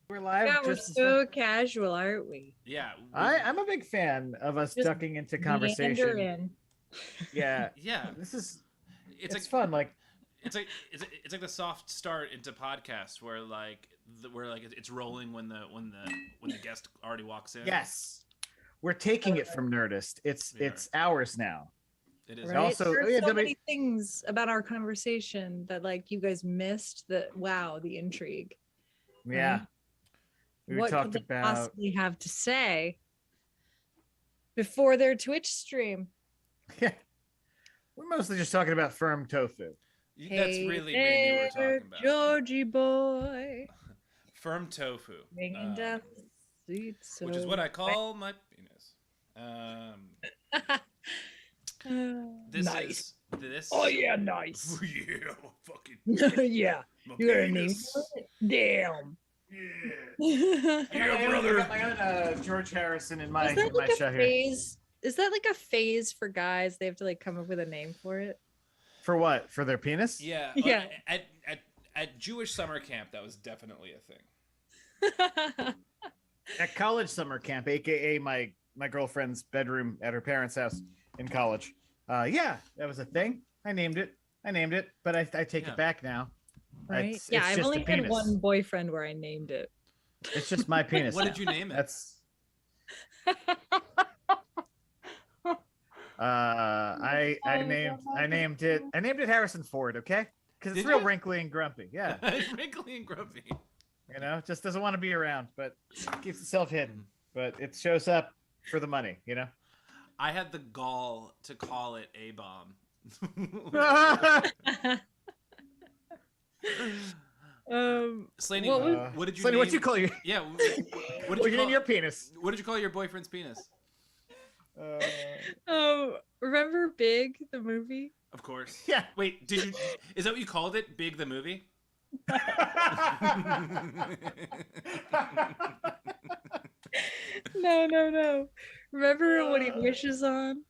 We're live. Yeah, we're so casual, aren't we? Yeah. I'm a big fan of us Just ducking into conversation. in. Yeah. Yeah. It's like fun. Like it's like the soft start into podcast where it's rolling when the guest already walks in. yes, we're taking it from Nerdist. It's ours now. It is. Right? Also, There's so many things about our conversation that like you guys missed. That wow, the intrigue. Yeah. Right? We What talked could they about possibly have to say before their Twitch stream? Yeah. We're mostly just talking about firm tofu. That's really mainly what we're talking about. Georgie boy. Firm tofu. Bringing down the sweets. Which is what I call my penis. Nice. This. Oh yeah, nice. Yeah, fucking. Yeah, my you got a name penis. for it? Damn. Yeah. Yeah, brother. I got my own George Harrison in my Is that like a shot here. phase? Is that like a phase for guys? They have to like come up with a name for it. For what? For their penis? Yeah. Yeah. At Jewish summer camp, that was definitely a thing. At college summer camp, aka my girlfriend's bedroom at her parents' house in college. Yeah, that was a thing. I named it, but I take it back now. Right? It's I've just only a had penis. one boyfriend where I named it. It's just my penis. What now. did you name it? That's I named it Harrison Ford, okay? Because it's Did real you? wrinkly and grumpy. Yeah. Wrinkly and grumpy. You know, just doesn't want to be around, but keeps itself hidden. But it shows up for the money, you know? I had the gall to call it A-bomb. Slaney, what did you Slaney, name? what you call your Yeah. what did you name your penis? What did you call your boyfriend's penis? Remember Big, the movie? Of course. Yeah. Wait, is that what you called it? Big the movie? No. Remember what he wishes on?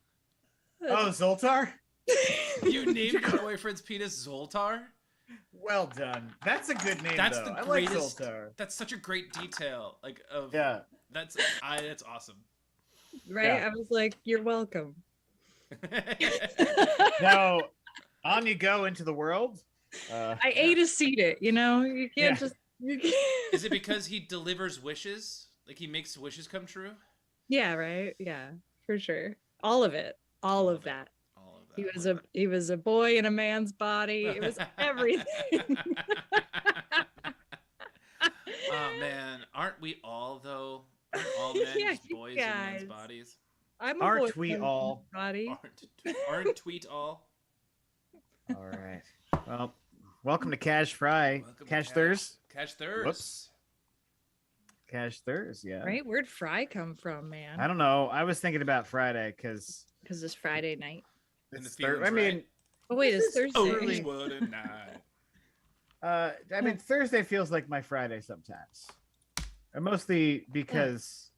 Oh, Zoltar? You named your boyfriend's penis Zoltar? Well done. That's a good name, That's though. the I like greatest. Zoltar. That's such a great detail. Like of Yeah. That's awesome. Right? Yeah. I was like, you're welcome. Now, on you go into the world. I ate to seed it, you know? You can't Yeah. just you can't... Is it because he delivers wishes? Like he makes wishes come true? Yeah, right? Yeah, for sure. All of it. All of that. All of that. He was a boy in a man's body. It was everything. Oh man, aren't we all though? Aren't all men Yeah, just you boys in men's guys. bodies? I'm a Aren't boy we in a all? man's body. Aren't tweet all? All right. Well, welcome to Cash Fry. Welcome to Cash Thurs. Cash Thurs. Whoops. Cash Thurs, yeah. Right? Where'd Fry come from, man? I don't know. I was thinking about Friday because Because it's Friday night. And the it's feeling's I mean, right. Oh wait, it's Thursday. Oh, what a night. I mean, Thursday feels like my Friday sometimes, and mostly because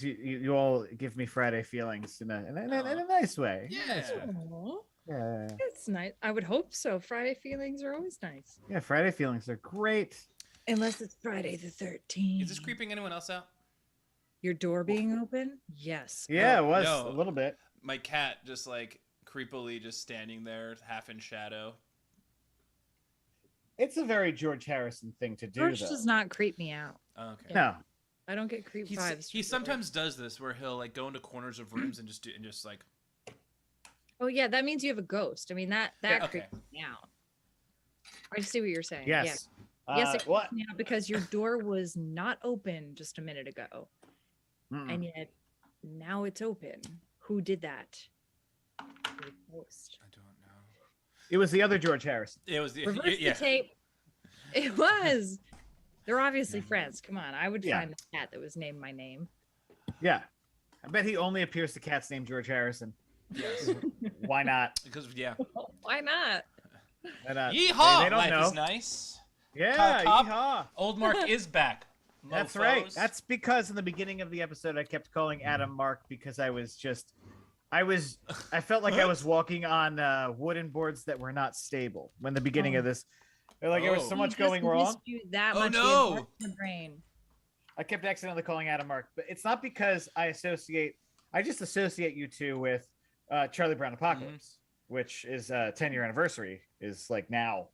you all give me Friday feelings in a nice way. Yeah. Aw, Yeah. it's nice. I would hope so. Friday feelings are always nice. Yeah. Friday feelings are great. Unless it's Friday the 13th. Is this creeping anyone else out? Your door being open? Yes. Yeah, it was no. a little bit. My cat just like creepily just standing there, half in shadow. It's a very George Harrison thing to do, George though. does not creep me out. Oh, okay. No. I don't get creep vibes. He from sometimes does this where he'll like go into corners of rooms and just like George. Oh yeah, that means you have a ghost. I mean that Yeah, okay. creeps me out. I see what you're saying. Yes. Yeah. Yes, it what? creeps me out because your door was not open just a minute ago, Mm-mm. and yet now it's open. Who did that? Your ghost. I don't know. It was the other George Harrison. It was the Reverse yeah. the tape. It was. They're obviously friends. Come on, I would Yeah. find the cat that was named my name. Yeah. I bet he only appears to cats named George Harrison. Yes. Why not? Because yeah. Why not? Why not? Yeehaw! They don't Life know. is nice. Yeah, Top. yeehaw. Old Mark is back. That's Mofos. right. That's because in the beginning of the episode I kept calling Adam Mark because I felt like I was walking on wooden boards that were not stable when the beginning of this. Like there was so Oh. much We just going wrong. missed you that Oh, much. We had no. Mark in the brain. I kept accidentally calling Adam Mark, but it's not because I just associate you two with Charlie Brown Apocalypse, which is 10-year anniversary is like now.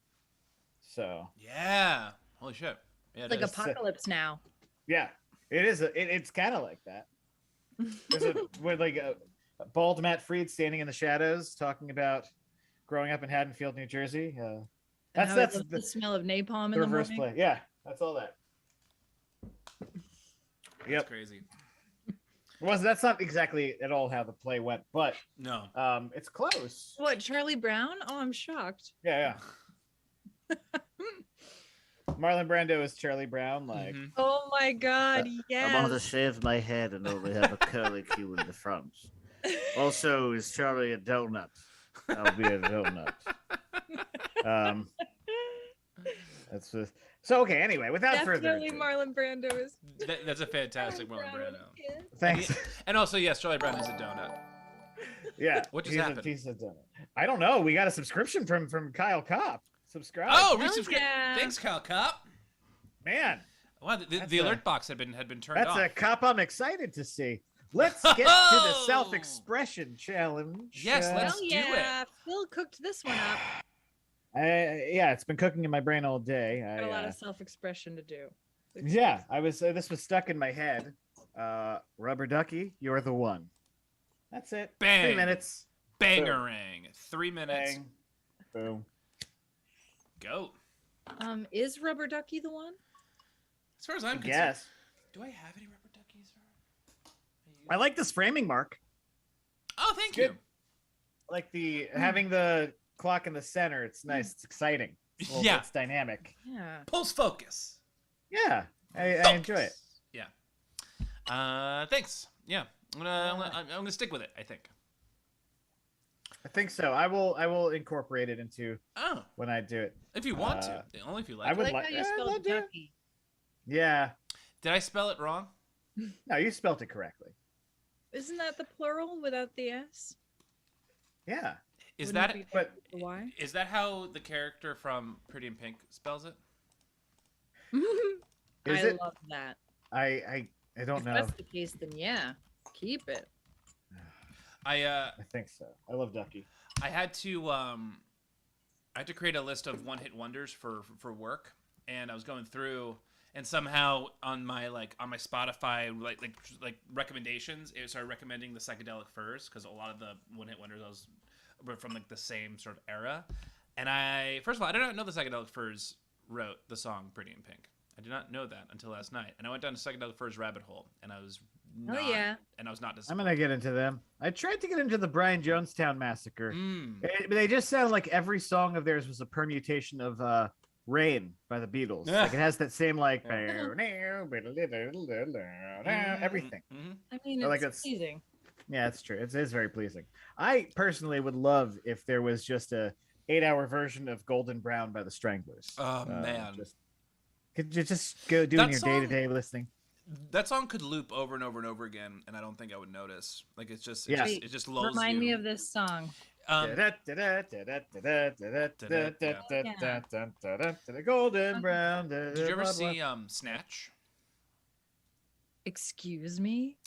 So Yeah. Holy shit. Yeah, It's like is. apocalypse now. yeah, it is. It's kind of like that. With like a bald Matt Freed standing in the shadows talking about growing up in Haddonfield, New Jersey. That's the smell of napalm in the the reverse morning. play. Yeah, that's all that. That's Yep. crazy. That's not exactly at all how the play went, but No. it's close. What, Charlie Brown? Oh, I'm shocked. Yeah. Marlon Brando is Charlie Brown. Like, Mhm. Oh my God, I want to yes. shave my head and only have a curly Q in the front. Also, is Charlie a donut? I'll be a donut. That's just... So okay. Anyway, without further Definitely ado, Marlon Brando is. That's a fantastic Marlon Brando. thanks. And also, yes, Charlie Brown is a donut. Yeah, What just he's happened? He's a donut. I don't know. We got a subscription from Kyle Kopp. Subscribe. Oh, Hell resubscribe. yeah. Thanks, Kyle Cop. man, Wow, the alert box had been turned that's off. a cop I'm excited to see. Let's get to the self-expression challenge. Yes, let's Hell do yeah. Phil cooked this one up. Yeah, it's been cooking in my brain all day. Got a lot of self-expression to do. Yeah, I was. This was stuck in my head. Rubber ducky, you're the one. That's it. Bang. 3 minutes. Bangerang. 3 minutes. Bang. Boom. Go. Is Rubber Ducky the one? As far as I'm concerned. Yes. Do I have any rubber duckies? I like this framing mark. Oh, thank Good. you. Like having the clock in the center. It's nice. It's exciting. Yeah. It's dynamic. Yeah. Pulse focus. Yeah, I enjoy it. Yeah. Thanks. Yeah. I'm gonna stick with it, I think. I think so. I will incorporate it into Oh, when I do it. if you want to. Only if you like. I it. would I like like- how you yeah, spelled I'll do it. ducky. Yeah. Did I spell it wrong? No, you spelt it correctly. Isn't that the plural without the S? Yeah. Is Wouldn't that it be but- the Y? is that how the character from Pretty in Pink spells it? Is I it? love that. I don't If know. that's the case, then yeah, keep it. I I think so. I love Ducky. I had to create a list of one-hit wonders for work, and I was going through, and somehow on my Spotify like recommendations, it started recommending the Psychedelic Furs because a lot of the one-hit wonders were from like the same sort of era. And first of all, I did not know the Psychedelic Furs wrote the song Pretty in Pink. I did not know that until last night, and I went down to Psychedelic Furs rabbit hole, and I was not, yeah. and I was not I'm disappointed. gonna get into them. I tried to get into the Brian Jonestown Massacre. Mm. They just sound like every song of theirs was a permutation of Rain by the Beatles. Yeah. Like it has that same like Yeah. everything. Mhm. I mean, Or like it's that's- pleasing. Yeah, it's true. It is very pleasing. I personally would love if there was just a 8-hour version of Golden Brown by the Stranglers. Oh, man. Could you just go doing That your song- day-to-day listening? That song could loop over and over and over again, and I don't think I would notice. Like it just lulls Remind you. me of this song. Golden Brown. Did you ever see Snatch? Excuse me?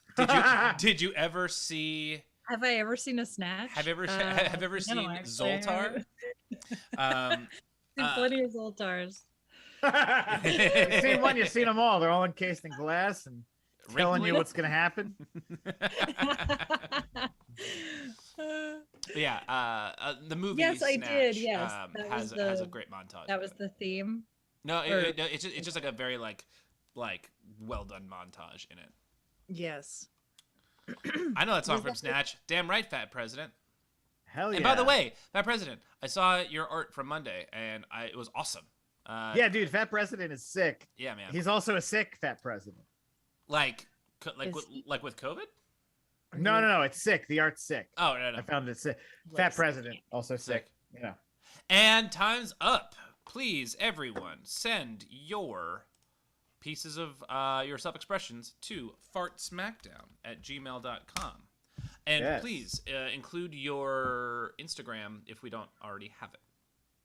Did you ever see? Have I ever seen a snatch? Have you ever No, seen actually, I Zoltar? haven't. Seen Uh, plenty of Zoltars. You've seen one, you've seen them all. They're all encased in glass and telling you Wrinkly? what's gonna happen. Yeah, the movie. Yes, I Snatch, did, yes. That has was has a the- great montage. That in was it. the theme. No, or- it's just like a very like well done montage in it. Yes. I know that song Was from that the- Snatch. Damn right, Fat President. Hell yeah! And by the way, Fat President, I saw your art from Monday, and it was awesome. yeah, dude, Fat President is sick. Yeah, man. He's also a sick Fat President. Like Is with COVID? No, it's sick. The art's sick. Oh no, no. I found it sick. Like Fat President also sick. Sick. Yeah. And time's up. Please, everyone, send your pieces of your self-expressions to fartsmackdown@gmail.com. And Yes. please include your Instagram if we don't already have it.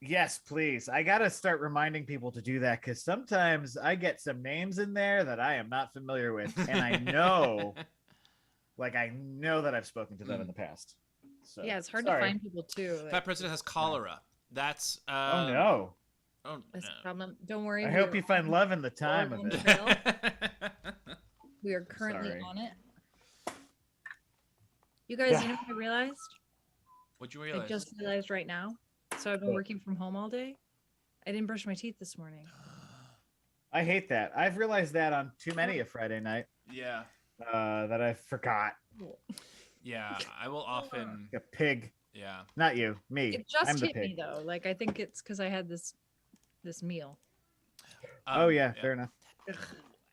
Yes, please. I gotta start reminding people to do that because sometimes I get some names in there that I am not familiar with, and I know, I know that I've spoken to them in the past. So Yeah, it's hard sorry. to find people too. That president has cholera. That's Oh no. Oh That's no. the problem. Don't worry. I we hope are you find on- love in the time of Oregon it. Trail. We are currently Sorry. on it. You guys, you know what I realized? What'd you I realize? just realized right now. So I've been What? working from home all day. I didn't brush my teeth this morning. I hate that. I've realized that on too many a Friday night Yeah. that I forgot. Yeah. I will often. Like a pig. Yeah. Not you, me. It just I'm the hit me pig. though. Like I think it's because I had this meal. Oh yeah, fair enough.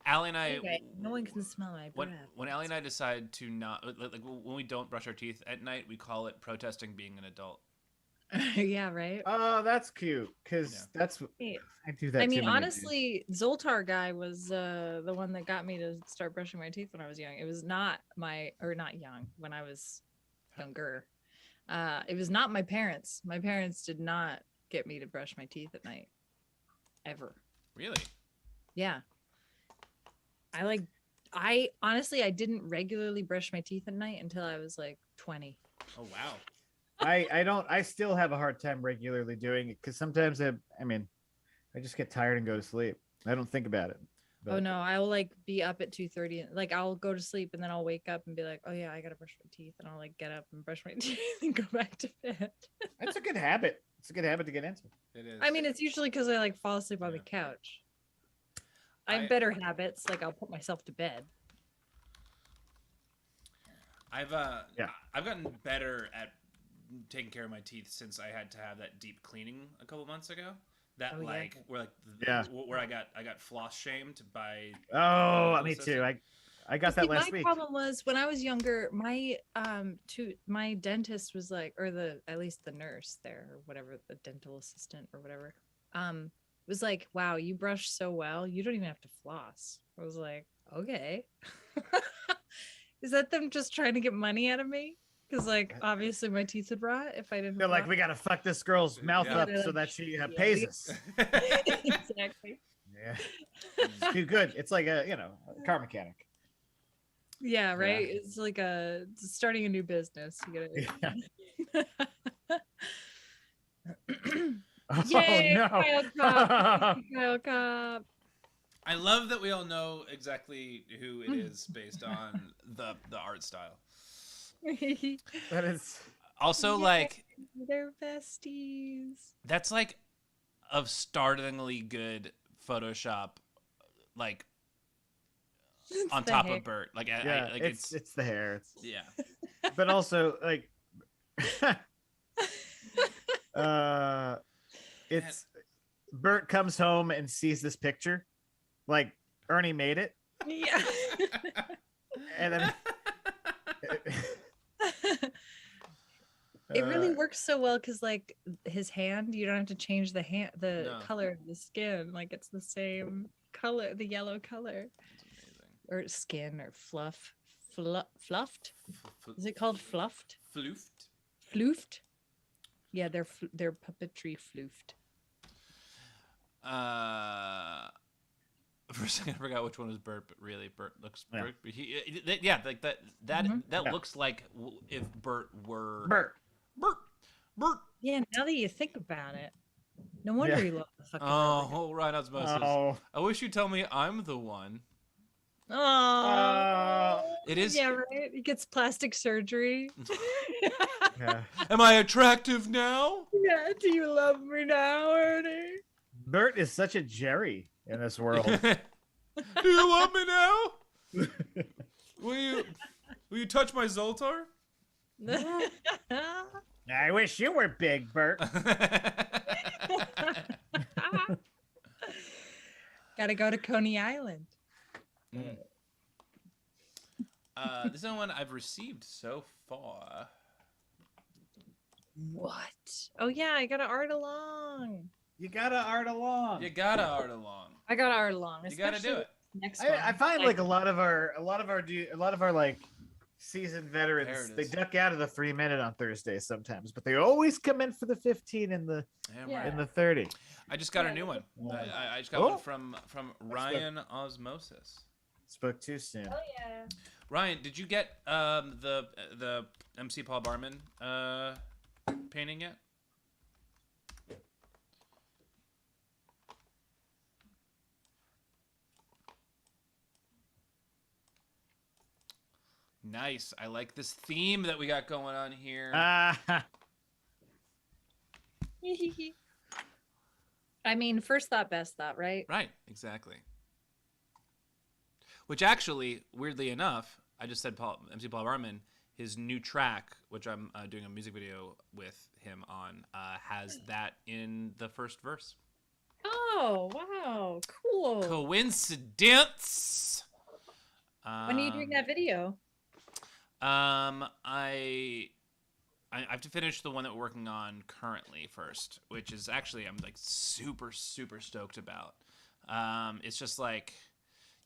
Allie and I. Anyway, no one can smell my breath. When Allie and I decide to not like when we don't brush our teeth at night, we call it protesting being an adult. Yeah, right. Oh, that's cute. Because Yeah. that's Hey, I do that. I too mean, many honestly, Zoltar guy was the one that got me to start brushing my teeth when I was young. It was not not young, when I was younger. It was not my parents. My parents did not get me to brush my teeth at night, ever. Really? Yeah. I honestly, I didn't regularly brush my teeth at night until I was like 20. Oh wow. I still have a hard time regularly doing it because sometimes I just get tired and go to sleep. I don't think about it. Oh no, I'll like be up at 2:30. Like I'll go to sleep and then I'll wake up and be like, oh yeah, I gotta brush my teeth, and I'll like get up and brush my teeth and go back to bed. That's a good habit. It's a good habit to get into. It is. I mean, it's usually because I like fall asleep on the couch. I have better habits, like I'll put myself to bed. I've gotten better at taking care of my teeth since I had to have that deep cleaning a couple months ago. That Oh, yeah. where I got floss shamed by. Oh, me too. I got that See, last my week. problem was when I was younger, my my dentist was like, or at least the nurse there, or whatever, the dental assistant or whatever, was like, wow, you brush so well, you don't even have to floss. I was like, okay. Is that them just trying to get money out of me? Because like obviously my teeth would rot if I didn't. They're like, floss. we gotta fuck this girl's mouth Yeah. up so that she pays us. Exactly. Yeah, it's too good. It's like a car mechanic. Yeah, right. It's like starting a new business. You gotta. Yeah. Oh Yay, no! Kyle Cobb. Kyle Cobb. I love that we all know exactly who it is based on the art style. That is. Also, Yeah. like They're besties. that's like a startlingly good Photoshop, like It's on the top hair. of Bert. Like, Yeah, like it's the hair. It's, yeah. but also like, it's Bert comes home and sees this picture, like Ernie made it, Yeah. and then It really works so well because like his hand, you don't have to change the No. color of the skin. Like it's the same color, the yellow color. It's Or skin or fluffed. amazing. Is it called fluffed? Floofed? Floofed? Yeah, they're puppetry floofed. For a second, I forgot which one was Bert, but really, Bert looks. Yeah. Bert, like that Mhm. Yeah. looks like if Bert were Bert. Bert. Yeah, now that you think about it, no wonder Yeah. he loved the fucking. Oh, right, osmosis. Oh, I wish you'd tell me I'm the one. Oh, It is- Yeah, right. He gets plastic surgery. yeah. Am I attractive now? Yeah. Do you love me now, Ernie? Bert is such a Jerry in this world. Do you love me now? Will you touch my Zoltar? I wish you were big, Bert. Gotta go to Coney Island. This is one I've received so far. What? Oh yeah, I got an art along. You gotta art along. You gotta art along. I got art along. You gotta do especially it. Next one. I find like a lot of our like seasoned There veterans. it They is. duck out of the 3-minute on Thursdays sometimes, but they always come in for the 15 and the Damn Yeah. right. and the 30. I just got a Yeah, new one. Yeah. I just got Oh. one from Ryan Osmosis. Spoke too soon. Oh yeah. Ryan, did you get the MC Paul Barman painting yet? Nice. I like this theme that we got going on here. Ah, I mean, first thought, best thought, right? Right, exactly. Which actually, weirdly enough, I just said MC Paul Barman, his new track, which I'm doing a music video with him on, has that in the first verse. Oh wow, cool. Coincidence. When are you doing that video? I have to finish the one that we're working on currently first, which is actually I'm like super stoked about. It's just like,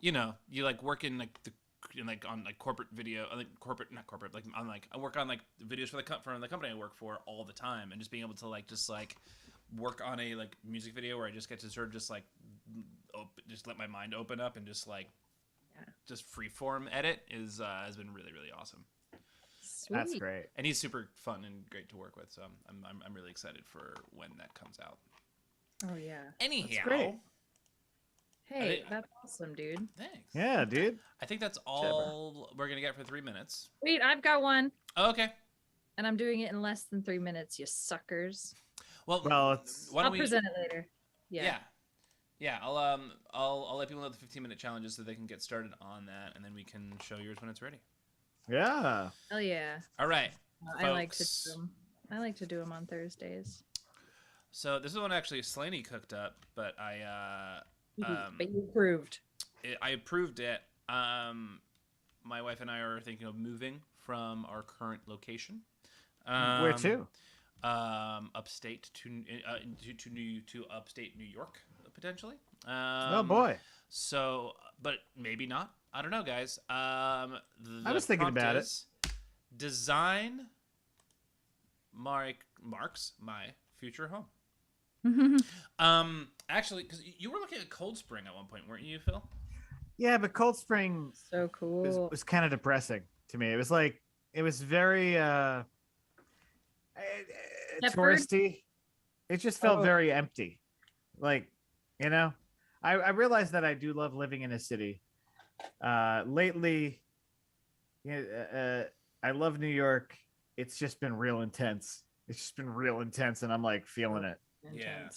you know, you like work in like on like corporate video, like not corporate, like on like I work on like videos for the company I work for all the time, and just being able to like just like work on a like music video where I just get to sort of just like just let my mind open up and just like just freeform edit is has been really awesome. Sweet. that's great. And he's super fun and great to work with, so I'm really excited for when that comes out. Oh yeah. Anyhow, great. Hey, I- that's awesome, dude. thanks. Yeah, dude. I think that's all we're gonna get for 3 minutes. Wait, I've got one, Oh, okay. and I'm doing it in less than 3 minutes. You suckers. Well, Well, it's- why I'll don't we? present it later. Yeah. Yeah. I'll let people know the 15-minute challenges so they can get started on that, and then we can show yours when it's ready. Yeah. Hell yeah. All right. I like to Folks. do them. I like to do them on Thursdays. So this is one actually Slaney cooked up, but But you approved. I approved it. My wife and I are thinking of moving from our current location. Where to? Upstate to upstate New York potentially. Oh boy. So, but maybe not. I don't know, guys. I was thinking prompt about it. is Design marks my future home. Actually, because you were looking at Cold Spring at one point, weren't you, Phil? Yeah, but Cold Spring So cool. was kind of depressing to me. It was like it was very Peppered? touristy. It just felt Oh. very empty. Like, you know, I realized that I do love living in a city. Lately, I love New York. It's just been real intense. It's just been real intense, and I'm like feeling it. Yeah.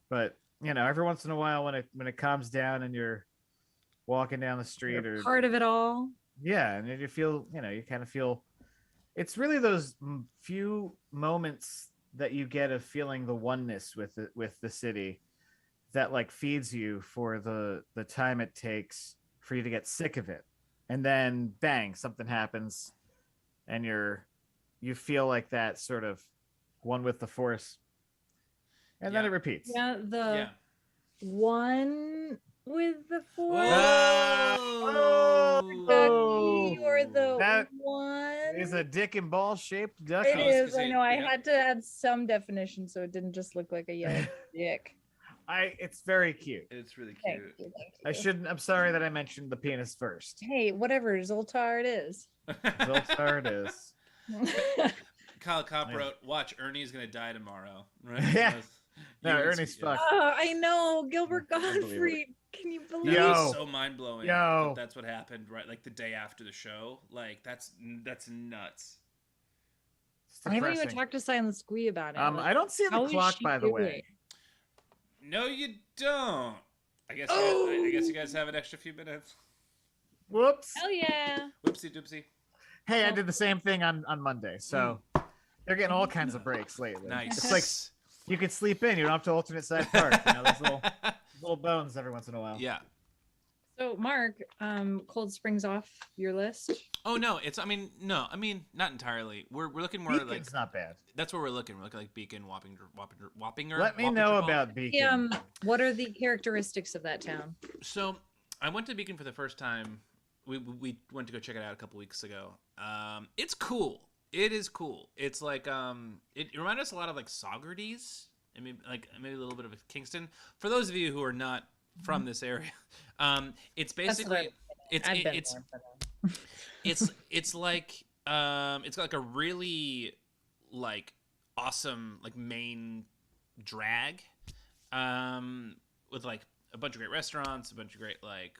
But you know, every once in a while, when it calms down and you're walking down the street, You're or part of it all. yeah, and then you feel, you know, you kind of feel. It's really those few moments that you get of feeling the oneness with the city, that like feeds you for the time it takes for you to get sick of it, and then bang, something happens, and you feel like that sort of one with the force, and then Yeah. it repeats. Yeah, the Yeah. one with the four. Oh! Ducky or the That one. Is a dick and ball shaped duck. It I was gonna is. I say, know. I yeah. had to add some definition so it didn't just look like a yellow dick. It's very cute. It's really Thank cute. you. Thank I you. shouldn't. I'm sorry that I mentioned the penis first. Hey, whatever. Zoltar it is. Zoltar it is. Kyle Kopp Yeah. wrote, "Watch, Ernie's gonna die tomorrow." Right? Yeah. That's- No, you and Ernie's Sweet- yeah. fucked. I know. Gilbert Unbelievable. Gottfried. Can you believe That Yo. was so mind blowing. Yo. That's what happened, right? Like the day after the show. Like that's nuts. It's I haven't even depressing. talked to Silent Squee about it. I don't see how the is clock, she by the way. No, you don't. I guess. Oh. I guess you guys have an extra few minutes. Whoops. Hell yeah. Whoopsie doopsie. Hey, I did the same thing on Monday, so they're getting all kinds of breaks lately. Nice. It's like you could sleep in. You don't have to alternate side park. You know, those little bones every once in a while. Yeah. So, Mark, Cold Springs off your list. Oh no, it's. I mean, not entirely. We're looking more like Beacon's not bad. that's where we're looking. We're looking like Beacon, Wappinger. Let me know about Beacon. What are the characteristics of that town? So, I went to Beacon for the first time we went to go check it out a couple weeks ago. It's cool. It is cool. It's like it reminded us a lot of like Saugerties. I mean, like maybe a little bit of a Kingston. For those of you who are not from this area, it's basically it's it's like a really like awesome like main drag with like a bunch of great restaurants, a bunch of great like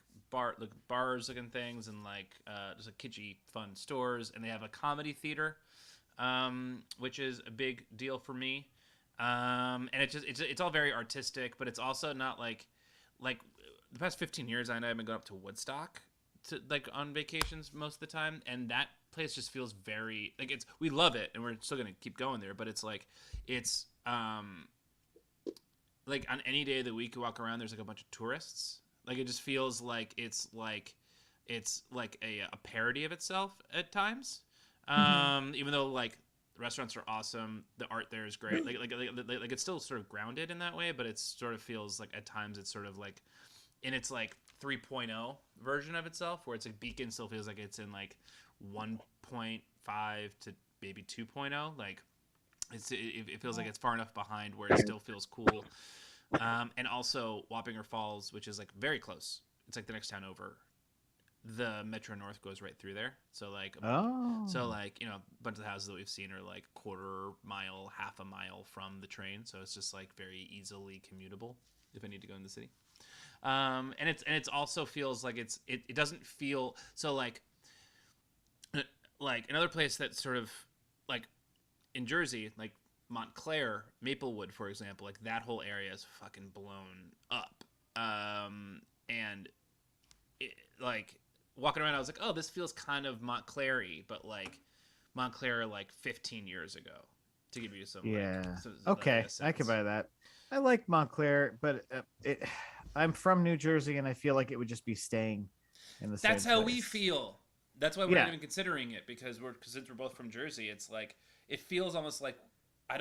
bars looking things, and like just like kitschy fun stores, and they have a comedy theater, which is a big deal for me. And it's all very artistic, but it's also not like the past 15 years I know I've been going up to Woodstock to like on vacations most of the time, and that place just feels very like we love it and we're still gonna keep going there, but it's like on any day of the week you walk around, there's like a bunch of tourists. Like it just feels like it's like a parody of itself at times. Even though like the restaurants are awesome, the art there is great. Like it's still sort of grounded in that way, but it sort of feels like at times it's sort of like in its like 3.0 version of itself, where it's like Beacon still feels like it's in like 1.5 to maybe 2.0. Like it feels like it's far enough behind where it still feels cool. And also Wappinger Falls, which is like very close. It's like the next town over. The Metro North goes right through there. So like, you know, a bunch of the houses that we've seen are like quarter mile, half a mile from the train. So it's just like very easily commutable if I need to go in the city. And it's also feels like it doesn't feel so like another place that sort of like in Jersey, like Montclair, Maplewood, for example, like that whole area is fucking blown up. And it, like walking around, I was like, oh, this feels kind of Montclair-y, but like Montclair like 15 years ago, to give you some. Yeah. Like, okay, I can buy that. I like Montclair, but I'm from New Jersey, and I feel like it would just be staying in the same That's how place. we feel. That's why we're not even considering it, because since we're both from Jersey, it's like it feels almost like I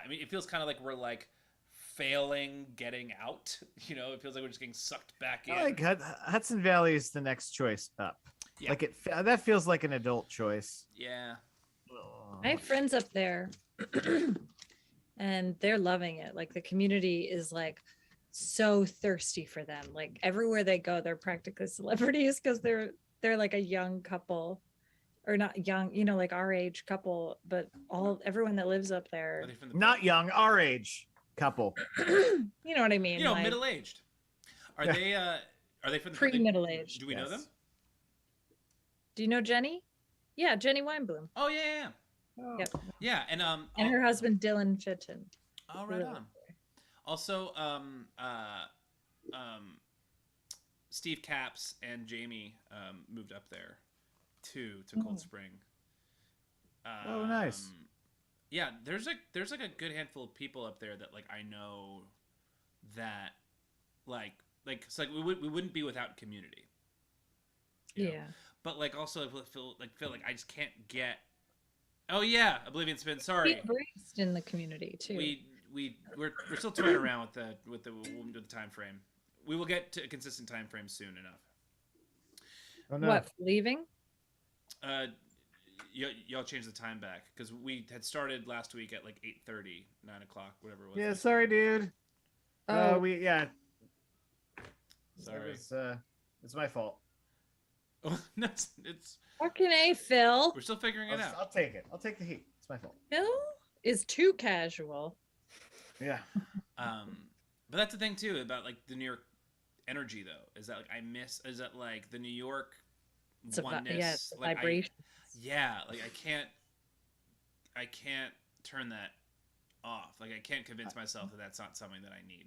mean, it feels kind of like we're like failing getting out. You know, it feels like we're just getting sucked back in. Like Hudson Valley is the next choice up. Yeah. Like that feels like an adult choice. Yeah. I have friends up there, and they're loving it. Like the community is like so thirsty for them. Like everywhere they go, they're practically celebrities because they're like a young couple. Or not young, you know, like our age couple, but everyone that lives up there. Not young, our age couple. You know what I mean? You know, like, middle-aged. Are they from pre-middle-aged? Do we know them? Do you know Jenny? Yeah, Jenny Weinblum. Oh yeah. Oh. Yep. Yeah, and her husband Dylan Fitton. Oh, right on. Also, Steve Capps and Jamie moved up there to Cold Spring. Oh, nice. Yeah, there's like a good handful of people up there that like I know that like it's like we wouldn't be without community. You know? But like also feel like I just can't get. Oh yeah, Oblivion Spin. Sorry. We embraced in the community too. We're still toying around with the time frame. We will get to a consistent time frame soon enough. Oh, no. What, leaving? Y'all changed the time back because we had started last week at like 8:30, 9 o'clock, whatever it was. Yeah, sorry, dude. Sorry. It's my fault. Oh, no, it's fucking A, Phil. We're still figuring it out. I'll take it. I'll take the heat. It's my fault. Phil is too casual. Yeah. But that's the thing too about like the New York energy though, is that like the New York oneness, it's like vibration. Like I can't turn that off. Like I can't convince myself that that's not something that I need.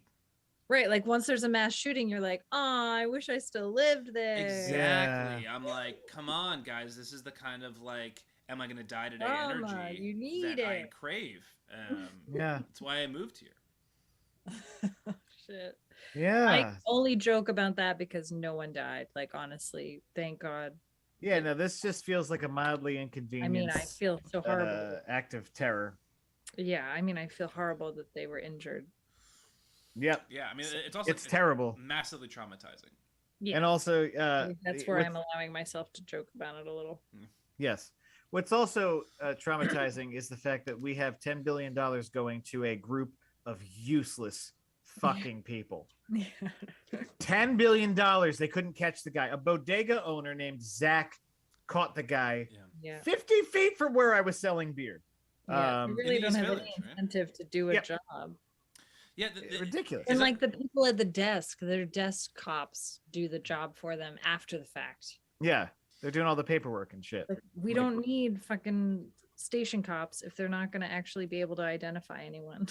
Right, like once there's a mass shooting, you're like, oh, I wish I still lived there. Exactly. Yeah. I'm like, come on, guys, this is the kind of like, am I going to die today energy you need that I crave. That's why I moved here. Shit. Yeah. I only joke about that because no one died. Like, honestly, thank God. Yeah, no, this just feels like a mildly inconvenient. I mean, I feel so horrible. Act of terror. Yeah, I mean, I feel horrible that they were injured. Yep. Yeah, I mean, it's terrible. Massively traumatizing. Yeah. And also, that's where I'm allowing myself to joke about it a little. yes. What's also traumatizing is the fact that we have $10 billion going to a group of useless fucking people. $10 billion. They couldn't catch the guy. A bodega owner named Zach caught the guy 50 feet from where I was selling beer. Yeah, you really don't have any incentive to do a job. Yeah, ridiculous. And like the people at the desk, their desk cops do the job for them after the fact. Yeah, they're doing all the paperwork and shit. Like, we don't need fucking station cops if they're not going to actually be able to identify anyone.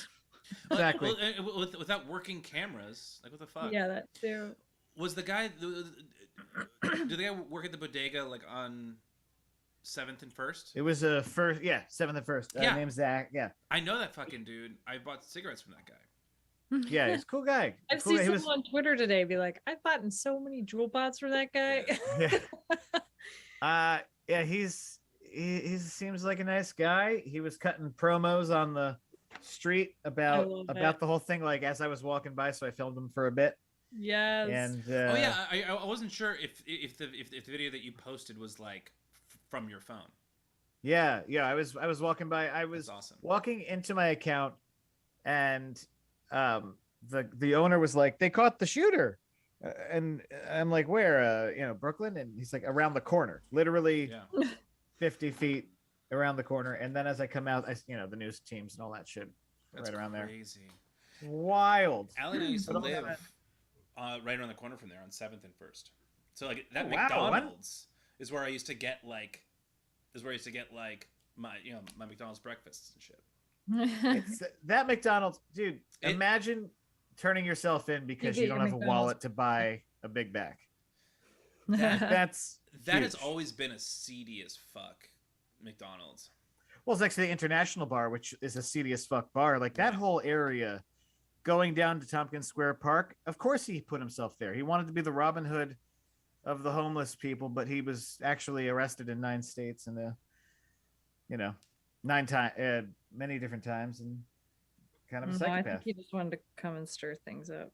Exactly. Well, without working cameras, like what the fuck? Yeah, that too. Was the guy? Did the guy work at the bodega like on 7th and 1st? It was a first, 7th and 1st. Name's Zach. Yeah, I know that fucking dude. I bought cigarettes from that guy. Yeah, he's a cool guy. I've seen someone on Twitter today be like, I bought in so many jewel pots for that guy. Yeah. He seems like a nice guy. He was cutting promos on the street about the whole thing, like as I was walking by, so I filmed him for a bit. Yes. And I wasn't sure if the video that you posted was like from your phone. Yeah. I was walking by. I was walking into my account, and the owner was like, they caught the shooter, and I'm like, where? Brooklyn, and he's like, around the corner, literally 50 feet around the corner. And then as I come out, the news teams and all that shit. That's right around crazy. There. Wild. Allie and I used to live right around the corner from there on 7th and 1st. So like that McDonald's is where I used to get like my my McDonald's breakfasts and shit. It's that McDonald's, dude. Imagine turning yourself in because you don't have a wallet to buy a Big Mac. That has always been a seedy as fuck McDonald's. Well, it's next to the International Bar, which is a seedy as fuck bar. Like that whole area, going down to Tompkins Square Park. Of course, he put himself there. He wanted to be the Robin Hood of the homeless people, but he was actually arrested in 9 states and 9 times, many different times, and kind of a psychopath. I think he just wanted to come and stir things up.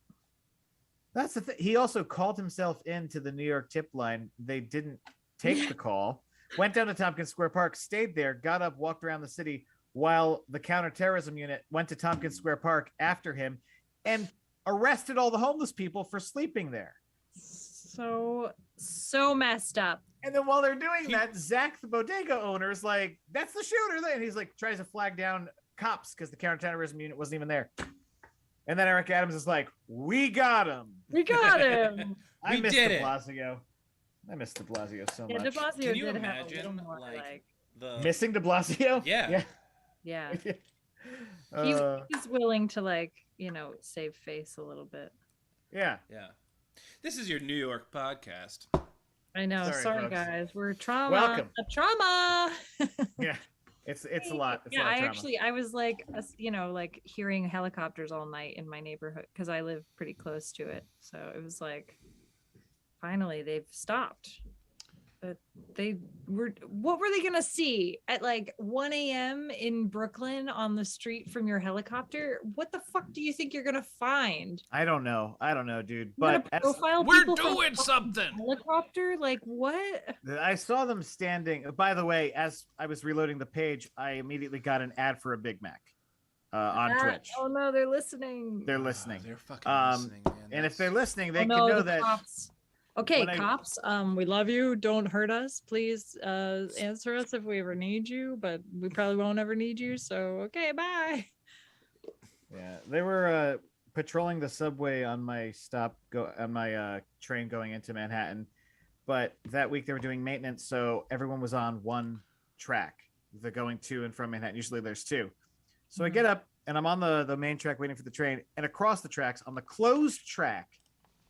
That's the thing. He also called himself into the New York tip line. They didn't take the call. Went down to Tompkins Square Park, stayed there, got up, walked around the city while the counterterrorism unit went to Tompkins Square Park after him and arrested all the homeless people for sleeping there. So messed up. And then while they're doing that, Zach, the bodega owner, is like, that's the shooter. And he's like, tries to flag down cops because the counterterrorism unit wasn't even there. And then Eric Adams is like, we got him. I missed de Blasio. I miss de Blasio so much. De Blasio Can you imagine missing de Blasio? Yeah. He was willing to save face a little bit. Yeah. This is your New York podcast. I know. Sorry guys. We're trauma. Welcome. Trauma. Yeah. It's a lot. It's a lot of trauma. I was like hearing helicopters all night in my neighborhood because I live pretty close to it. So it was like, finally they've stopped. But what were they gonna see at like 1 a.m. in Brooklyn on the street from your helicopter? What the fuck do you think you're gonna find? I don't know, dude. But we're doing something. Helicopter, like what? I saw them standing. By the way, as I was reloading the page, I immediately got an ad for a Big Mac on Twitch. Oh no, they're listening. They're listening. They're fucking listening, man. And if they're listening, they can know that. Cops. Okay, cops, we love you. Don't hurt us. Please answer us if we ever need you, but we probably won't ever need you. So, okay, bye. Yeah, they were patrolling the subway on my train going into Manhattan. But that week they were doing maintenance, so everyone was on one track. They're going to and from Manhattan. Usually there's 2. So I get up, and I'm on the main track waiting for the train. And across the tracks, on the closed track,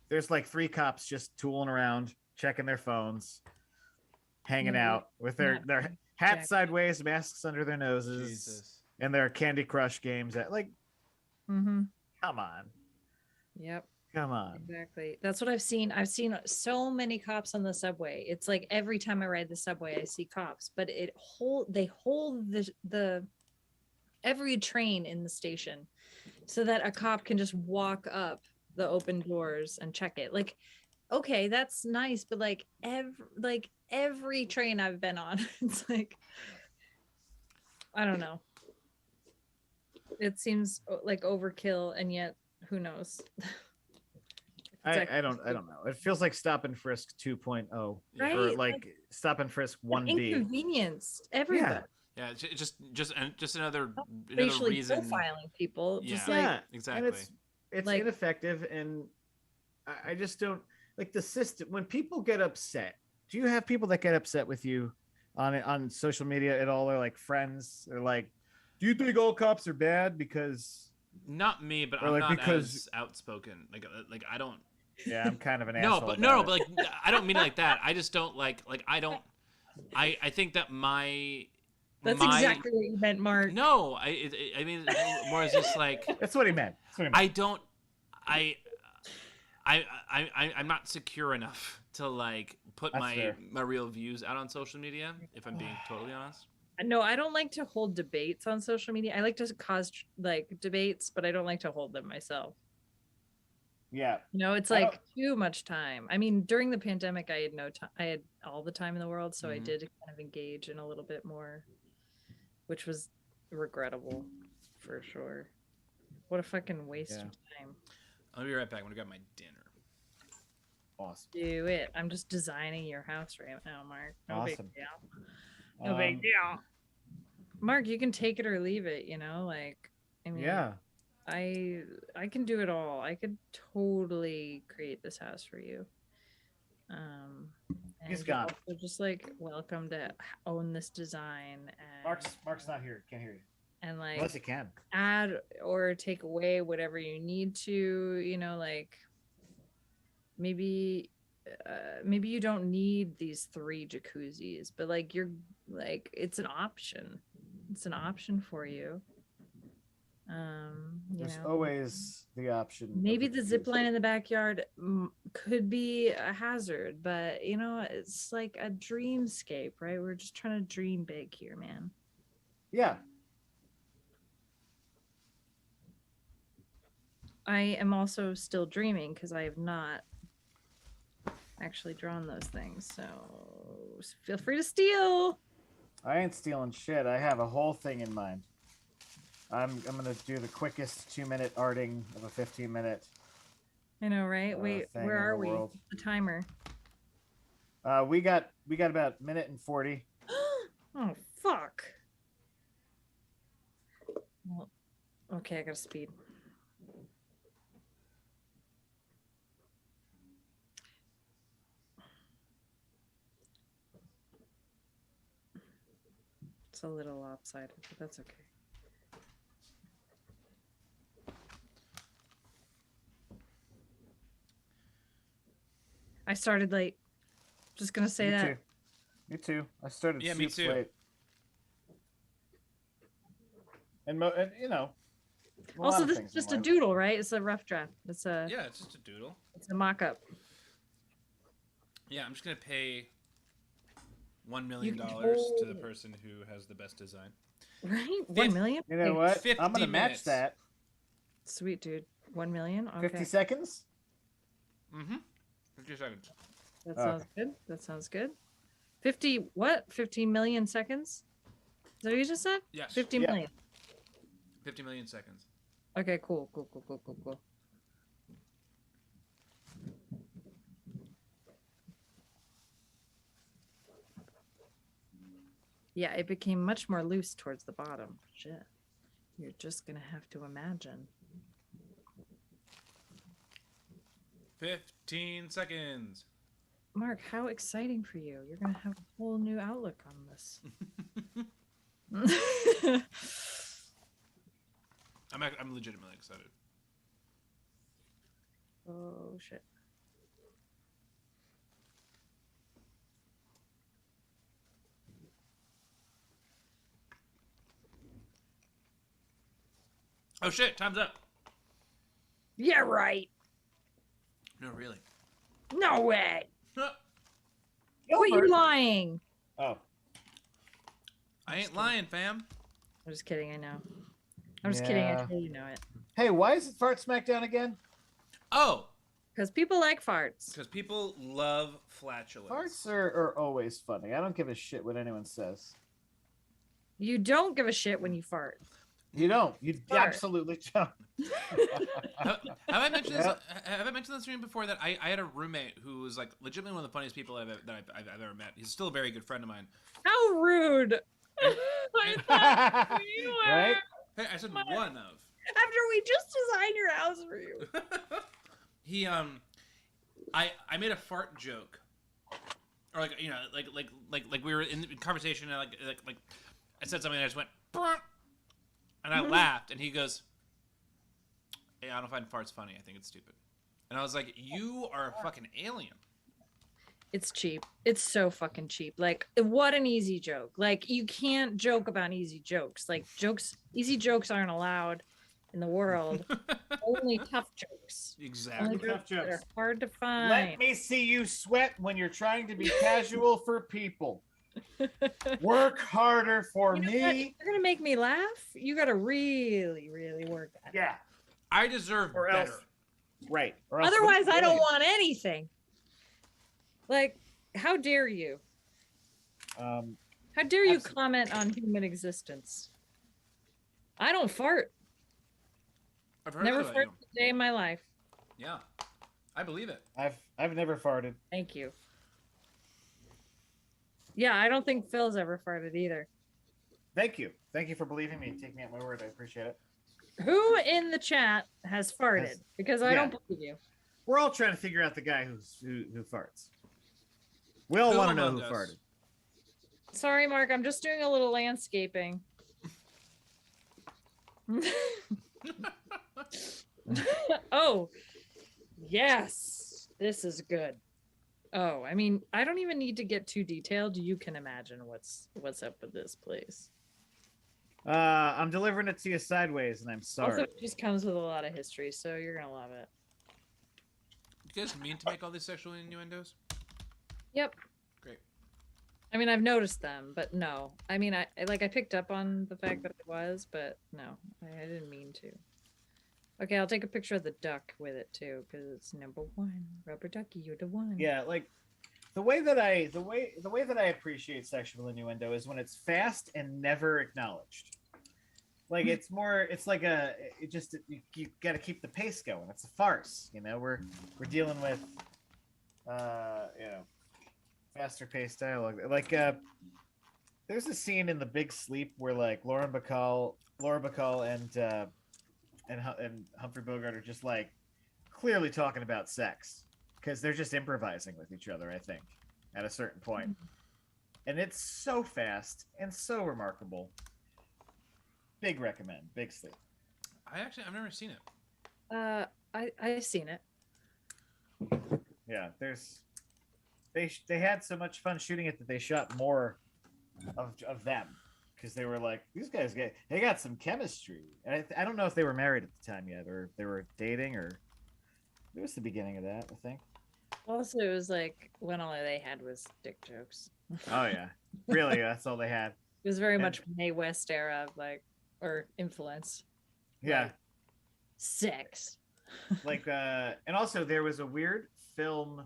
there's like 3 cops just tooling around, checking their phones, hanging out with their hats sideways, masks under their noses, and their Candy Crush games. Come on. Yep. Come on. Exactly. That's what I've seen. I've seen so many cops on the subway. It's like every time I ride the subway, I see cops, but they hold the every train in the station so that a cop can just walk up the open doors and check it. Like okay, that's nice, but like every train I've been on, it's like I don't know. It seems like overkill, and yet who knows? I don't know. It feels like Stop and Frisk 2.0 or Right? like Stop and Frisk Like, 1B. inconvenienced everybody. Yeah, just another Racially reason. profiling people. Yeah. Just like Exactly. And it's Like- ineffective, and I just don't like the system. When people get upset, do you have people that get upset with you on social media at all, or like friends, or like, do you think all cops are bad because? Not me, but Or, I'm like, not because- as outspoken. Like I don't. Yeah, I'm kind of an No, asshole. but about but it. like I don't mean it like that. I just don't like I don't. I think that that's my, exactly what you meant, Mark. No, I mean more as just like That's what he meant. That's what he meant. I don't. I'm not secure enough to like put That's my fair. my real views out on social media. If I'm being totally honest. No, I don't like to hold debates on social media. I like to cause like debates, but I don't like to hold them myself. Yeah. You know, it's I like don't- too much time. I mean, during the pandemic, I had no time. I had all the time in the world, so I Mhm. did kind of engage in a little bit more, which was regrettable for sure. What a fucking waste Yeah. of time. I'll be right back when I got my dinner. Awesome. Do it. I'm just designing your house right now, Mark. No Awesome. big deal. No big deal. Mark, you can take it or leave it, you know, like I mean Yeah. I can do it all. I could totally create this house for you. He's And gone. also just like welcome to own this design and Mark's not here. Can't hear you. and like Unless he can. add or take away whatever you need to, you know, like maybe maybe you don't need these 3 jacuzzis, but like you're like it's an option. It's an option for you. You There's know, always the option. of maybe a the zip jacuzzi. line in the backyard could be a hazard, but you know, it's like a dreamscape, right? We're just trying to dream big here, man. Yeah. I am also still dreaming because I have not actually drawn those things. So feel free to steal. I ain't stealing shit. I have a whole thing in mind. I'm gonna do the quickest 2-minute arting of a 15-minute. I know, right? Wait, thing where in are the we? world. The timer. We got about a minute and 40. Oh fuck. Well, okay, I gotta speed. It's a little lopsided, but that's okay. I started late. Just gonna say Me that. too. Me too. I started Yeah, me super too. late. And you know. a lot Also, of this things is in just a life. doodle, right? It's a rough draft. It's a Yeah, it's just a doodle. it's a mock-up. Yeah, I'm just gonna pay $1 You million can to the totally- person who has the best design. Right? 1 Fif- million? You know what? 50 I'm gonna match minutes. that. Sweet, dude. 1 million? Okay. 50 seconds. Mm-hmm. 50 seconds. That Okay. sounds good. That sounds good. 50 what? 15 million seconds? Is that what you just said? Yes. 50 Yeah. million. 50 million seconds. Okay, cool. Yeah, it became much more loose towards the bottom. Shit. You're just gonna have to imagine. 15 seconds. Mark, how exciting for you. You're gonna have a whole new outlook on this. I'm legitimately excited. Oh shit. Oh shit, time's up. Yeah, right. No, really. No way. Huh. What, Gilbert. you lying? Oh. I ain't lying, fam. I'm just kidding, I know. I'm just kidding, I Yeah. know you know it. Hey, why is it Fart Smackdown again? Oh, Because people like farts. Because people love flatulence. Farts are always funny. I don't give a shit what anyone says. You don't give a shit when you fart. You don't. You Fart. absolutely don't. Have I mentioned this? Have I mentioned this to you before? That I had a roommate who was like legitimately one of the funniest people I've ever met. He's still a very good friend of mine. How rude! I thought you were. Right? Hey, I said one of. After we just designed your house for you. He I made a fart joke, or like like we were in conversation and like I said something and I just went "Burp," and I laughed and he goes, "Hey, I don't find farts funny. I think it's stupid." And I was like, "You are a fucking alien." It's cheap. It's so fucking cheap. Like, what an easy joke. Like, you can't joke about easy jokes. Like, easy jokes aren't allowed in the world. Only tough jokes. Exactly. Only Tough jokes that are jokes. hard to find. Let me see you sweat when you're trying to be casual for people. Work harder for You know me. what? If you're gonna make me laugh, you gotta really, really work at it. Yeah. I deserve Or better. else. Right. Or else Otherwise, I don't really- want anything. Like, how dare you? How dare you Absolutely. comment on human existence? I don't fart. I've heard Never that about farted you. a day in my life. Yeah, I believe it. I've never farted. Thank you. Yeah, I don't think Phil's ever farted either. Thank you. Thank you for believing me and taking me at my word. I appreciate it. Who in the chat has farted? Has- Because I yeah. don't believe you. We're all trying to figure out the guy who farts. We all Who want to know among who us? farted. Sorry, Mark. I'm just doing a little landscaping. Oh, yes. This is good. Oh, I mean, I don't even need to get too detailed. You can imagine what's up with this place. I'm delivering it to you sideways, and I'm sorry. Also, it just comes with a lot of history, so you're gonna love it. You guys mean to make all these sexual innuendos? Yep. Great. I mean, I've noticed them, but no. I mean, I picked up on the fact that it was, but no, I didn't mean to. Okay, I'll take a picture of the duck with it too, because it's number one. Rubber ducky, you're the one. Yeah, like the way that I appreciate sexual innuendo is when it's fast and never acknowledged. Like it's like you got to keep the pace going. It's a farce, you know. We're dealing with faster paced dialogue. Like there's a scene in The Big Sleep where like Laura Bacall and Humphrey Bogart are just like clearly talking about sex because they're just improvising with each other, I think, at a certain point. And it's so fast and so remarkable. Big recommend. Big Sleep. I've never seen it. I've seen it. Yeah, they had so much fun shooting it that they shot more of them because they were like, these guys they got some chemistry. And I don't know if they were married at the time yet or if they were dating or it was the beginning of that, I think. Also, it was like when all they had was dick jokes. Oh yeah, really, that's all they had. It was very And- much Mae West era, like, or influence. Yeah. Like, sex. Like and also there was a weird film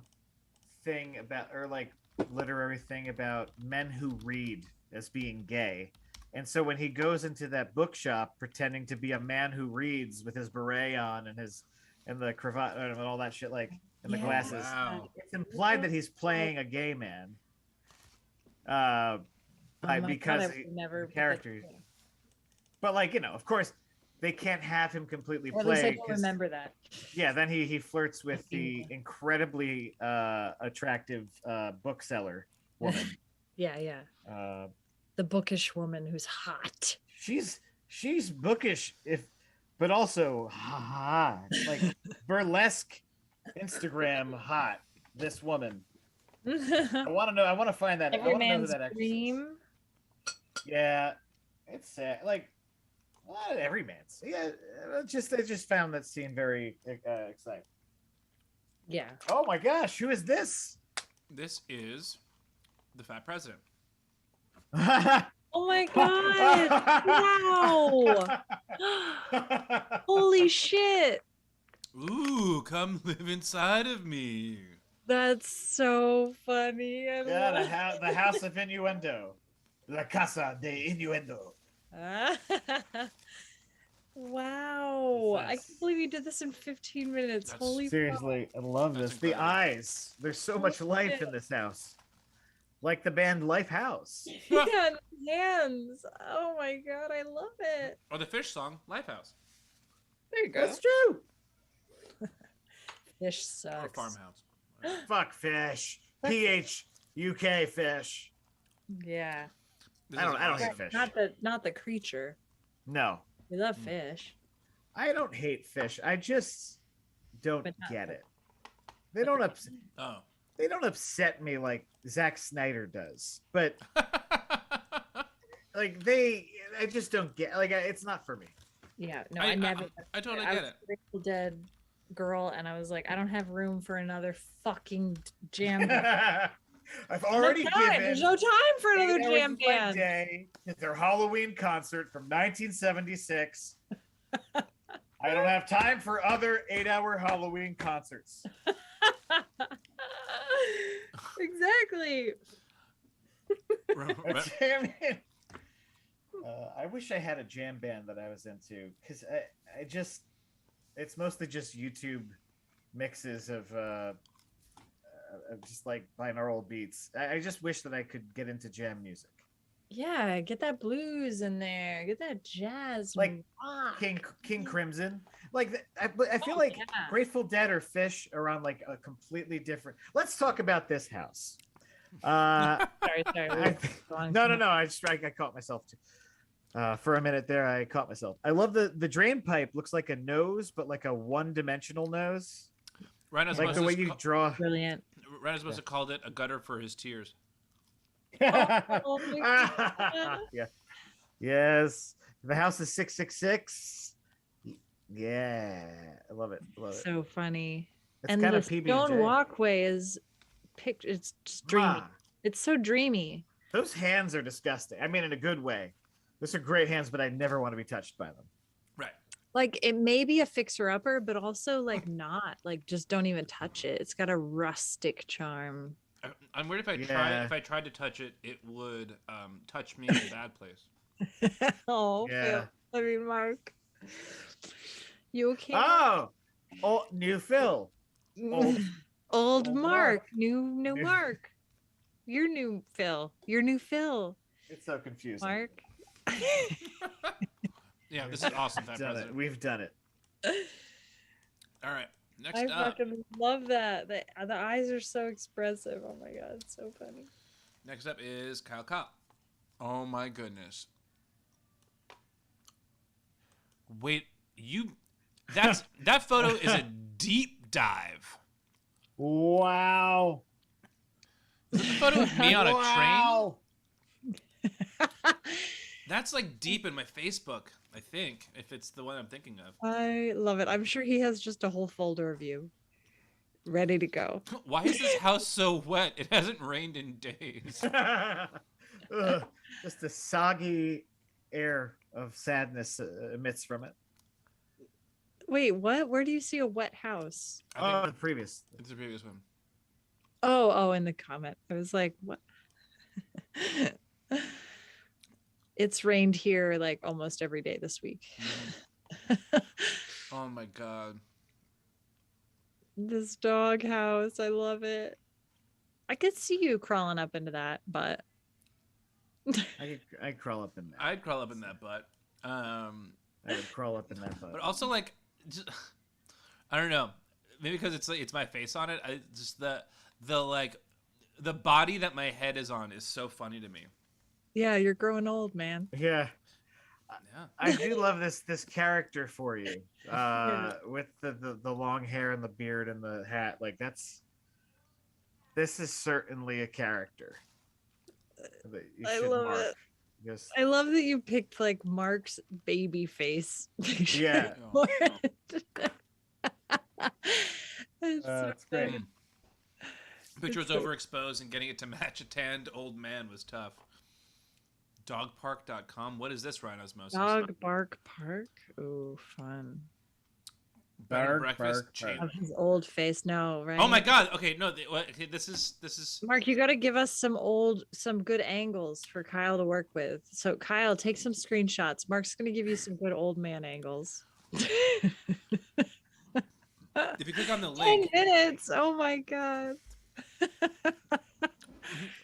thing about or like literary thing about men who read as being gay, and so when he goes into that bookshop pretending to be a man who reads with his beret on and the cravat and all that shit, like, and the Yeah. glasses, Wow. it's implied that he's playing a gay man Oh my because God, I would never the character, but like, you know, of course they can't have him completely Or at least I play don't 'cause- remember that. yeah, then he flirts with the incredibly attractive bookseller woman. Yeah. uh, The bookish woman who's hot. she's bookish, but also hot, like burlesque Instagram hot. This woman. I want to know. I want to find that. I Every want to know who man's that actress is. dream. Yeah, it's sad. Like not every man's. Yeah, I just found that scene very exciting. Yeah. Oh my gosh, who is this? This is the Fat President. Oh my God. Wow. Holy shit. Ooh, come live inside of me. That's so funny. Yeah, the house of innuendo. La casa de innuendo. Wow. I That's can't believe you did this in 15 minutes. That's- Holy fuck. seriously, I love That's this. The incredible. eyes. There's so much life in this house. Like the band Lifehouse. Yeah, and the hands. Oh my god, I love it. Or the fish song, Lifehouse. There you go. That's true. Fish Or sucks. Farmhouse. Fuck fish. PH UK fish. Yeah. This I is don't hate awesome. fish. Not the creature. No. We love fish. I don't hate fish. I just don't But not- get it. They don't Oh. they don't upset me like Zack Snyder does. But like I just don't get it's not for me. Yeah, no, I never. I totally I get was it. a Grateful Dead girl, and I was like, I don't have room for another fucking jam band. I've already There's no given time for another 8 hours jam of my band. day to their Halloween concert from 1976. I don't have time for other 8-hour Halloween concerts. Exactly. A jam band. I wish I had a jam band that I was into because I just it's mostly just YouTube mixes of just like binaural beats. I just wish that I could get into jam music, Yeah, get that blues in there. Get that jazz. like rock. King Crimson. Like I feel Oh, like yeah. Grateful Dead or Fish are on like a completely different. Let's talk about this house. Uh, Sorry. no. I caught myself too. For a minute there, I caught myself. I love the drain pipe. Looks like a nose, but like a one-dimensional nose, Rhino's like the way you draw. Brilliant. Rhino's must have called it a gutter for his tears. Oh my God. Yeah. Yes. The house is 666. Yeah, I love it. Love it. So funny. It's And kind the of PB&J. stone walkway is picked. It's just dreamy. Ah, It's so dreamy. those hands are disgusting. I mean, in a good way. Those are great hands, but I never want to be touched by them. Right. Like it may be a fixer upper, but also like not. Like just don't even touch it. It's got a rustic charm. I'm worried Yeah. if I tried to touch it, it would touch me in a bad place. Oh, Yeah. Phil. I mean, Mark. You okay? Oh, new Phil. Old, Old old Mark. Mark. New New- Mark. You're new Phil. You're new Phil. It's so confusing. Mark. Yeah, this is awesome, Fat Done it. President. We've done it. All right, next I up. fucking love that. The eyes are so expressive. Oh my god, it's so funny. Next up is Kyle Kopp. Oh my goodness. Wait, that photo is a deep dive. Wow. Is it the photo of me on a train? Wow. That's like deep in my Facebook, I think, if it's the one I'm thinking of. I love it. I'm sure he has just a whole folder of you ready to go. Why is this house so wet? It hasn't rained in days. Ugh, just a soggy air of sadness emits from it. Wait, what? Where do you see a wet house? I Oh, think the previous. it's the previous one. Oh, in the comment. I was like, what? It's rained here like almost every day this week. Oh my god. This dog house, I love I could see you crawling up into that, but I'd crawl up in that. I'd crawl up in that butt. I would crawl up in that butt. But also like, just, I don't know. Maybe because it's my face on it. I just the like the body that my head is on is so funny to me. yeah, you're growing old, man. Yeah. Yeah. I do love this character for you. With the long hair and the beard and the hat. Like this is certainly a character. That you I should love mark. it. Just, I love that you picked like Mark's baby face. picture Yeah. for it. It's so it's great. funny. Picture was overexposed and getting it to match a tanned old man was tough. Dogpark.com. What is this, Rhinosmosis? Dog Bark Park. Oh, fun. Bed and Berg, breakfast Berg, chain. Of his old face. No, right? Oh my god. Okay, no. Okay, this is. Mark, you got to give us some good angles for Kyle to work with. So Kyle, take some screenshots. Mark's going to give you some good old man angles. If you click on the 10 link, minutes. Oh my god.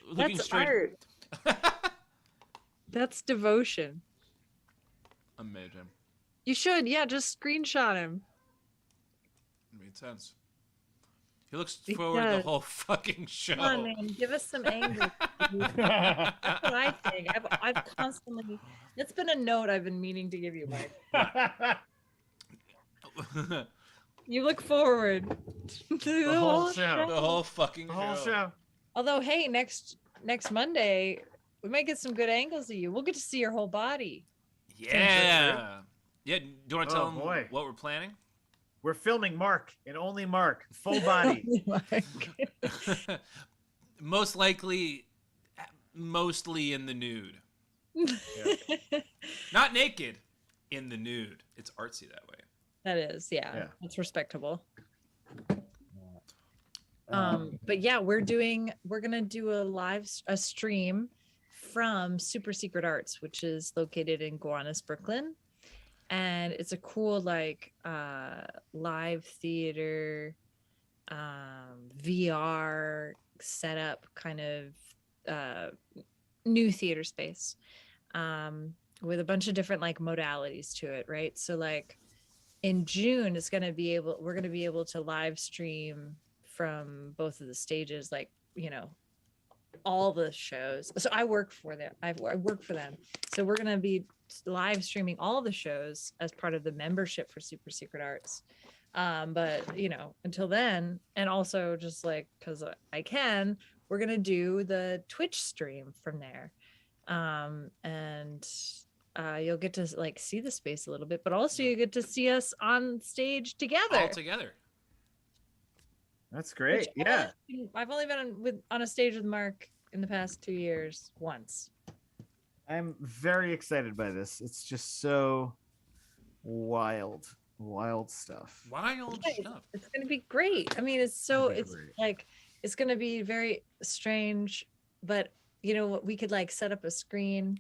looking That's straight. art. That's devotion. Amazing. You should, yeah, just screenshot him. Made sense. He looks He forward the does. whole fucking show. Come on, man, give us some angles. That's what I think. I've constantly. That's been a note I've been meaning to give you, Mike. You look forward to the whole show. The whole fucking The whole show. Although, hey, next Monday we might get some good angles of you. We'll get to see your whole body. Yeah. Yeah. Do you want to tell Oh, him boy. what we're planning? We're filming Mark and only Mark, full body. Most likely, mostly in the nude. Not naked, in the nude. It's artsy that way. That is, yeah. Yeah. That's respectable. But yeah, we're gonna do a stream from Super Secret Arts, which is located in Gowanus, Brooklyn. And it's a cool like live theater VR setup kind of new theater space with a bunch of different like modalities to it, right? So like in June we're gonna be able to live stream from both of the stages, like, you know, all the shows. So I work for them. I work for them. So we're gonna be live streaming all the shows as part of the membership for Super Secret Arts. But you know, until then, and also just like because I can, we're gonna do the Twitch stream from there. And you'll get to like see the space a little bit, but also you get to see us on stage together. All together. That's great. Which Yeah. I've only been on a stage with Mark in the past 2 years once. I'm very excited by this. It's just so wild stuff. Wild Yeah, stuff. It's gonna be great. I mean, it's Great. like it's gonna be very strange, but you know what? We could like set up a screen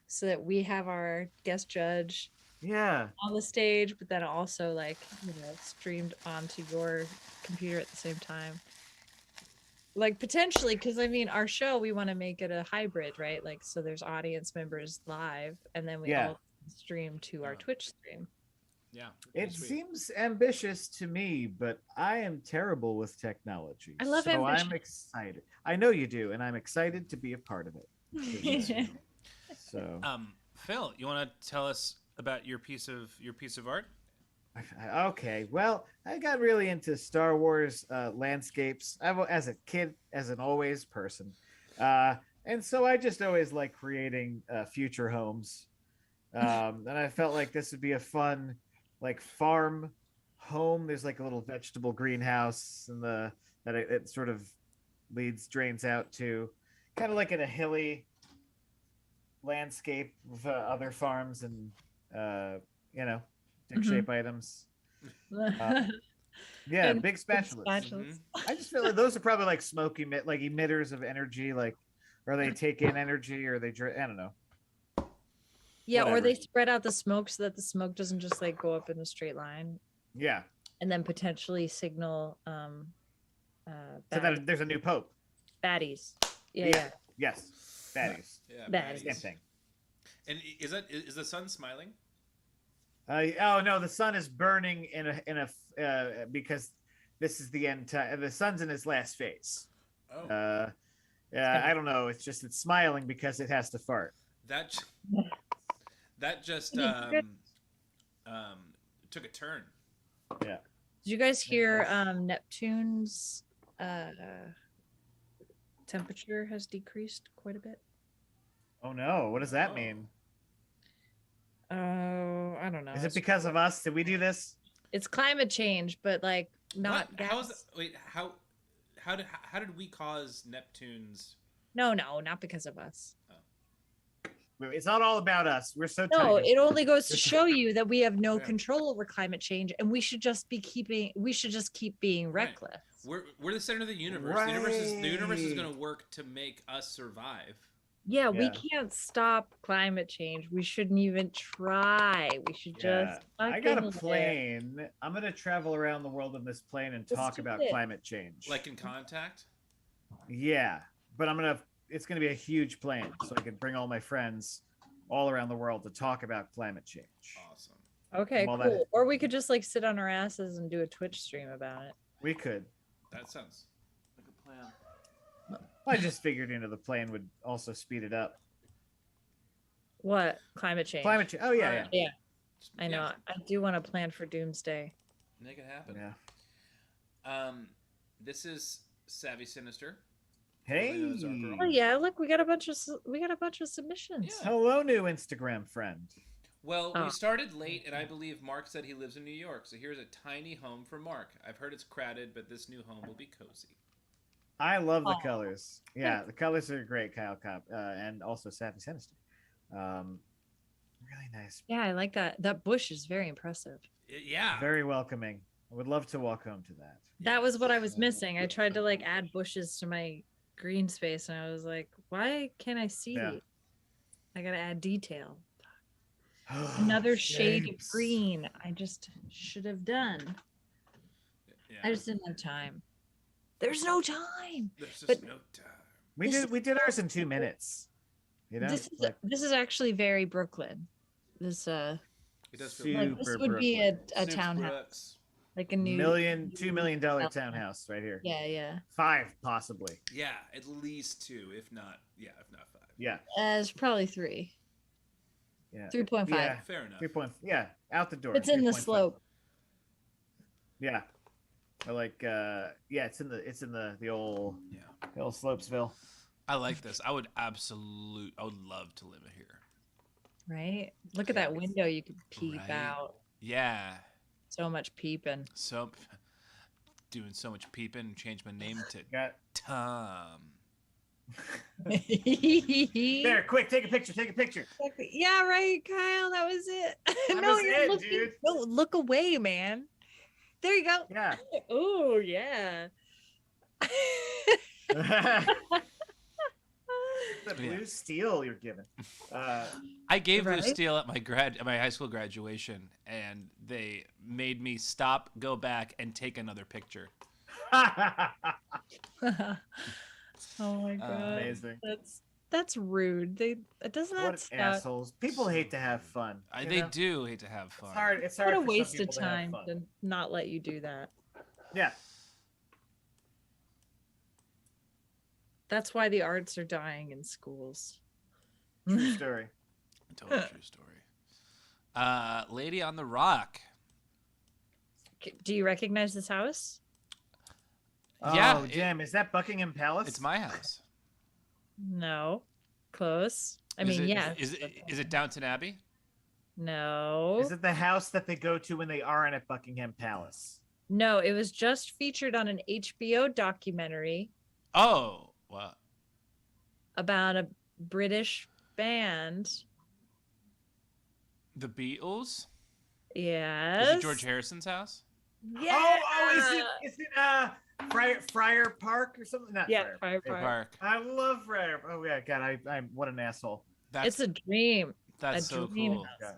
so that we have our guest judge Yeah. on the stage, but then also like, you know, streamed onto your computer at the same time. Like potentially, because I mean, our show, we want to make it a hybrid, right? Like, so there's audience members live, and then we Yeah. all stream to our Twitch stream. Yeah. It sweet. seems ambitious to me, but I am terrible with technology. I love so ambition. I'm excited. I know you do, and I'm excited to be a part of it. So Phil, you want to tell us about your piece of art? okay, well, I got really into Star Wars landscapes. As a kid, as an always person, and so I just always like creating future homes. And I felt like this would be a fun, like farm home. There's like a little vegetable greenhouse, and that it sort of drains out to, kind of like in a hilly landscape with other farms and you know, dick shape items. Yeah, And big spatulas. spatulas. I just feel like those are probably like smoke like emitters of energy, like, or they take in energy, or they I don't know. Yeah, or Whatever. they spread out the smoke so that the smoke doesn't just like go up in a straight line, Yeah, and then potentially signal so that there's a new pope. baddies. Yeah, Yeah. yeah. Yes, baddies. Yeah. That Same thing. And is the sun smiling? Oh no, the sun is burning in a because this is the end time. The sun's in its last phase. Oh. Yeah, I don't know. It's smiling because it has to fart. That just took a turn. Yeah. Did you guys hear Neptune's temperature has decreased quite a bit? Oh no, what does that Oh. mean? Oh, I don't know. Is it because of us? Did we do this? It's climate change, but like not What? How is gas. that? Wait, how did we cause Neptune's? No, not because of us. It's not all about us. We're so No, tiny. it only goes to show you that we have no Yeah. control over climate change, and we should just keep being Right. reckless. We're the center of the universe. The universe is going to work to make us survive. Yeah, we Yeah. can't stop climate change. We shouldn't even try. We should just. I got a fucking live. plane. I'm gonna travel around the world in this plane and Let's talk do about it. climate change. Like in Contact. Yeah, but it's gonna be a huge plane, so I can bring all my friends all around the world to talk about climate change. Awesome. Okay, Well, cool. that- Or we could just like sit on our asses and do a Twitch stream about it. We could. That sounds like a plan. I just figured, the plane would also speed it up. What? Climate change. Climate change. Oh yeah, Yeah, I know. Yeah, I do want to plan for doomsday. make it happen. yeah. This is Savvy Sinister. Hey. Those are girl. Oh yeah, look, we got a bunch of submissions. Yeah. Hello, new Instagram friend. Well, Oh. we started late, and I believe Mark said he lives in New York. So here's a tiny home for Mark. I've heard it's crowded, but this new home will be cozy. I love the Aw. colors. Yeah, the colors are great, Kyle Cobb, and also Savvy Sinister. Really nice. Yeah, I like that. That bush is very impressive. Yeah. Very welcoming. I would love to walk home to that. That was what I was missing. I tried to like add bushes to my green space, and I was like, why can't I see? Yeah. I gotta add detail. Another shade of Shapes. green. I just should have done. Yeah. I just didn't have time. There's no time. There's just but- no time. We did ours in 2 minutes. This is actually very Brooklyn. This It does feel like Super this would be a Super townhouse, Brooks. like a new $2 million townhouse right here. Yeah, yeah. 5 possibly. Yeah, at least 2, if not 5. Yeah. It's probably 3. Yeah. 3.5. Yeah. Fair enough. 3 Yeah, out the door. It's in the 3.5. slope. Yeah. Or like it's in the old Slopesville. I like this. I would love to live here. Right? Look at that window. You could peep Right. out. Yeah. So much peeping. So doing so much peeping, change my name to Got Tom. there, quick, take a picture. Exactly. Yeah, right, Kyle. That was it. That no, was you're it, looking. dude. No, look away, man. There you go. Yeah. Oh yeah. The blue steel you're given. I gave Right? Blue Steel at my high school graduation, and they made me stop, go back, and take another picture. Oh my god. Amazing. That's rude. Doesn't that What suck? assholes. People hate to have fun. They do hate to have fun. It's hard What a for some waste of people to have time fun. to not let you do that. Yeah. That's why the arts are dying in schools. True story. Totally true story. Lady on the Rock. Do you recognize this house? Yeah, Oh, Jim, is that Buckingham Palace? It's my house. No. Close. I Is mean, it- yeah. Is it Downton Abbey? No. Is it the house that they go to when they aren't at Buckingham Palace? No, it was just featured on an HBO documentary Oh, wow. about a British band. The Beatles? Yes. Is it George Harrison's house? Yeah. Is it Friar Park or something? Not Yeah, Friar. Friar Park. Park. I love Friar. Oh yeah, God, I'm what an asshole. That's It's a dream. that's a so dream cool. house.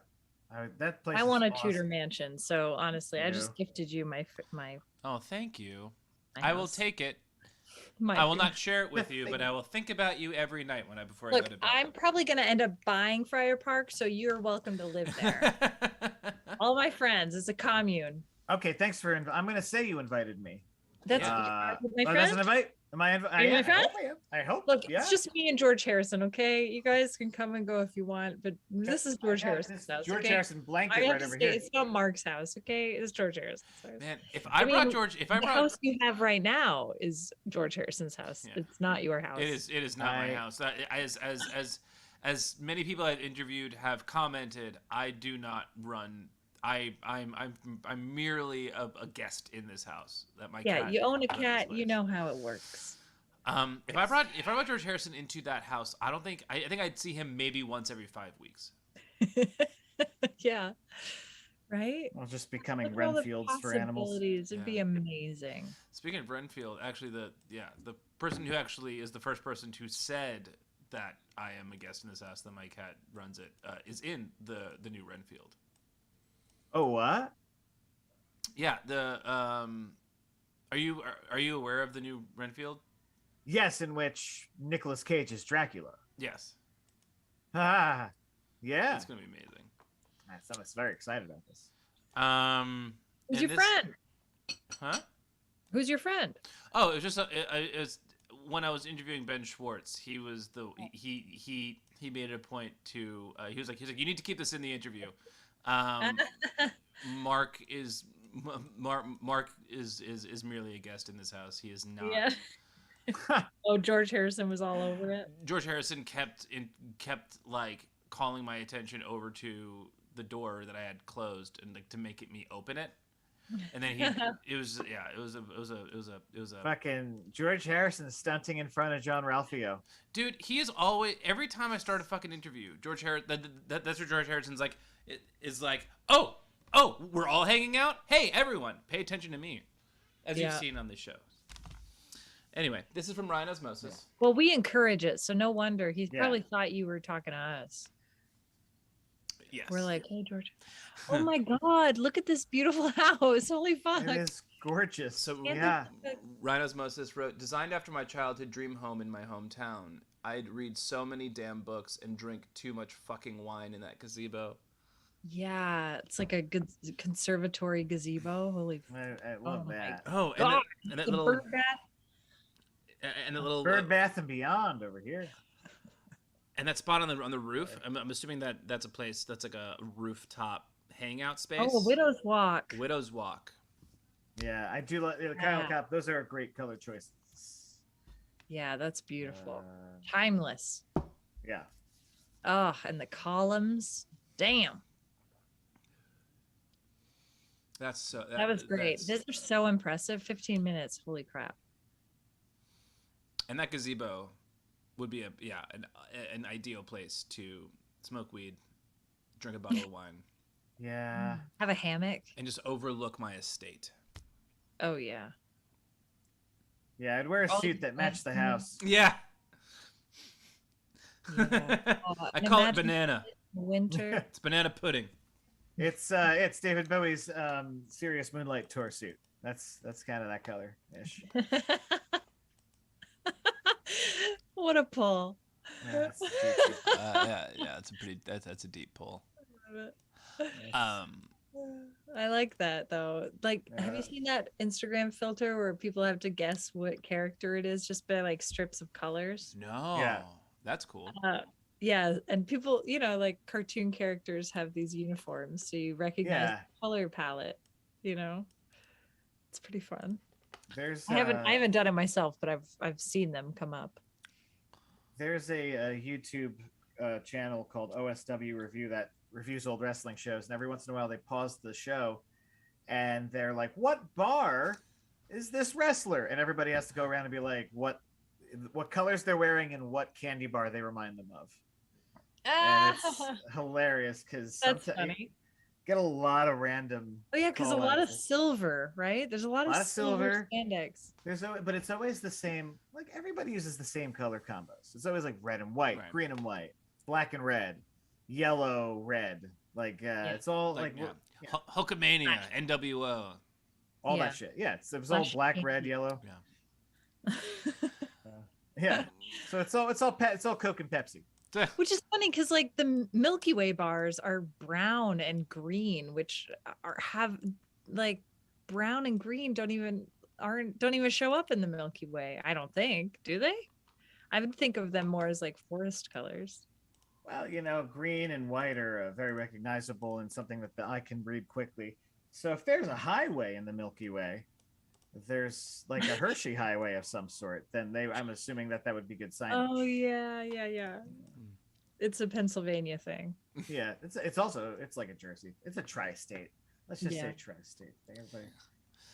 That place. I is want a awesome. Tudor mansion. So honestly, I You just do? gifted you my Oh, thank you. my I will house. take it. My- I will not share it with you, but I will think about you every night before I Look, go to bed. I'm probably gonna end up buying Friar Park, so you're welcome to live there. All my friends, it's a commune. Okay, thanks for. I'm gonna say you invited me. That's Yeah. my That's friend. an invite. Am I? Are you my friend? I hope. Look, Yeah. it's just me and George Harrison, okay? You guys can come and go if you want, but this is George I got Harrison's this house. George okay? Harrison blanket I have right to over say, here. it's not Mark's house, okay? It's George Harrison's house. Man, if I I brought mean, George, The house you have right now is George Harrison's house. Yeah. It's not your house. it is not my I- house. As many people I've interviewed have commented, I do not run. I'm merely a guest in this house. That my Yeah, cat you own a runs cat. this You place. know how it works. If I brought George Harrison into that house, I think I'd see him maybe once every 5 weeks. Yeah. Right? Well, just becoming Look at all the Renfields for animals. possibilities. It'd be amazing. Speaking of Renfield, actually, the person who actually is the first person who said that I am a guest in this house, that my cat runs it, is in the new Renfield. Oh, what? Yeah. Are you aware of the new Renfield? Yes, in which Nicolas Cage is Dracula. Yes. Ah, yeah. It's gonna be amazing. I'm very excited about this. Who's your friend? Huh? Who's your friend? Oh, it was just it was when I was interviewing Ben Schwartz. He was he made it a point to he was like you need to keep this in the interview. Mark is merely a guest in this house. He is not. Yeah. Oh, George Harrison was all over it. George Harrison kept like calling my attention over to the door that I had closed and like to make me open it. And then it was a fucking George Harrison stunting in front of John Ralphio. Dude, he is always, every time I start a fucking interview, George Harrison, that's what George Harrison's like, is like, oh, we're all hanging out? Hey, everyone, pay attention to me. As you've seen on this show. Anyway, this is from Ryan Osmosis. Well, we encourage it, so no wonder. He probably thought you were talking to us. Yes. We're like, hey, George. Oh my God, look at this beautiful house. Holy fuck. It is gorgeous. So, Ryan Osmosis wrote, designed after my childhood dream home in my hometown. I'd read so many damn books and drink too much fucking wine in that gazebo. Yeah, it's like a good conservatory gazebo. Holy I love that. Oh, and that little bird bath. And a little Bird Bath and Beyond over here. And that spot on the roof, I'm assuming that's a place that's like a rooftop hangout space. Oh, Widow's Walk. Widow's Walk. Yeah, I do like the Kyle Cop. Those are great color choices. Yeah, that's beautiful. Timeless. Yeah. Oh, and the columns. Damn. That was great. These are so impressive. 15 minutes. Holy crap. And that gazebo would be an ideal place to smoke weed, drink a bottle of wine. Yeah. Have a hammock. And just overlook my estate. Oh, yeah. Yeah, I'd wear a suit that matched the house. Yeah. Yeah. I call it banana. Winter. It's banana pudding. It's David Bowie's Serious Moonlight tour suit. That's kind of that color ish. What a pull. Yeah, that's a deep pull. I like that though. Like, have you seen that Instagram filter where people have to guess what character it is just by like strips of colors? No. Yeah. That's cool. Yeah, and people, like cartoon characters have these uniforms, so you recognize the color palette. It's pretty fun. I haven't done it myself, but I've seen them come up. There's a YouTube channel called OSW Review that reviews old wrestling shows, and every once in a while they pause the show and they're like, what bar is this wrestler? And everybody has to go around and be like, what colors they're wearing and what candy bar they remind them of. And it's hilarious because that's funny. Get a lot of random. Oh yeah, because a lot of silver, right? There's a lot of silver spandex. But it's always the same. Like everybody uses the same color combos. It's always like red and white, green and white, black and red, yellow, red. Like it's all like Hulkamania, NWO, all that shit. Yeah, it was all black, red, yellow. Yeah. Yeah. So it's all Coke and Pepsi. Which is funny because like the Milky Way bars are brown and green, which have like brown and green don't even show up in the Milky Way. I don't think, do they? I would think of them more as like forest colors. Well, green and white are very recognizable and something that the eye can read quickly. So if there's a highway in the Milky Way, if there's like a Hershey highway of some sort, then I'm assuming that would be good signage. Oh yeah. It's a Pennsylvania thing. Yeah, it's like a Jersey. It's a tri-state. Let's just say tri-state.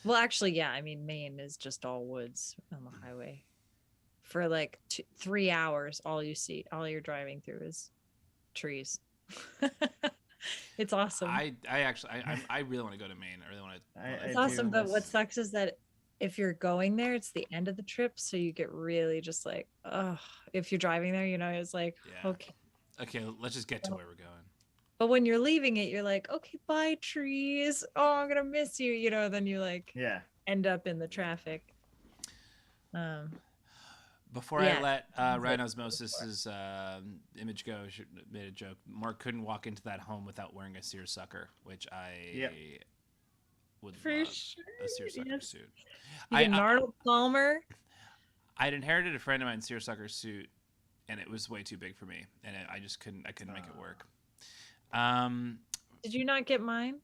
Well, actually, yeah. I mean, Maine is just all woods on the highway. for like 3 hours. All you're driving through is trees. It's awesome. I actually I really want to go to Maine. I really want to. It's I awesome, do but what miss- sucks is that if you're going there, it's the end of the trip, so you get really just like, oh, if you're driving there, it's like, Yeah. okay. Okay, let's just get to where we're going. But when you're leaving it, you're like, okay, bye trees. Oh, I'm gonna miss you. Then you like Yeah. end up in the traffic. Before Yeah. I let Ryan Osmosis's image go, I made a joke. Mark couldn't walk into that home without wearing a seersucker, which I would For love sure. a seersucker Yes. suit. You get an Arnold Palmer. I'd inherited a friend of mine's seersucker suit, and it was way too big for me, and I just couldn't make it work. Did you not get mine?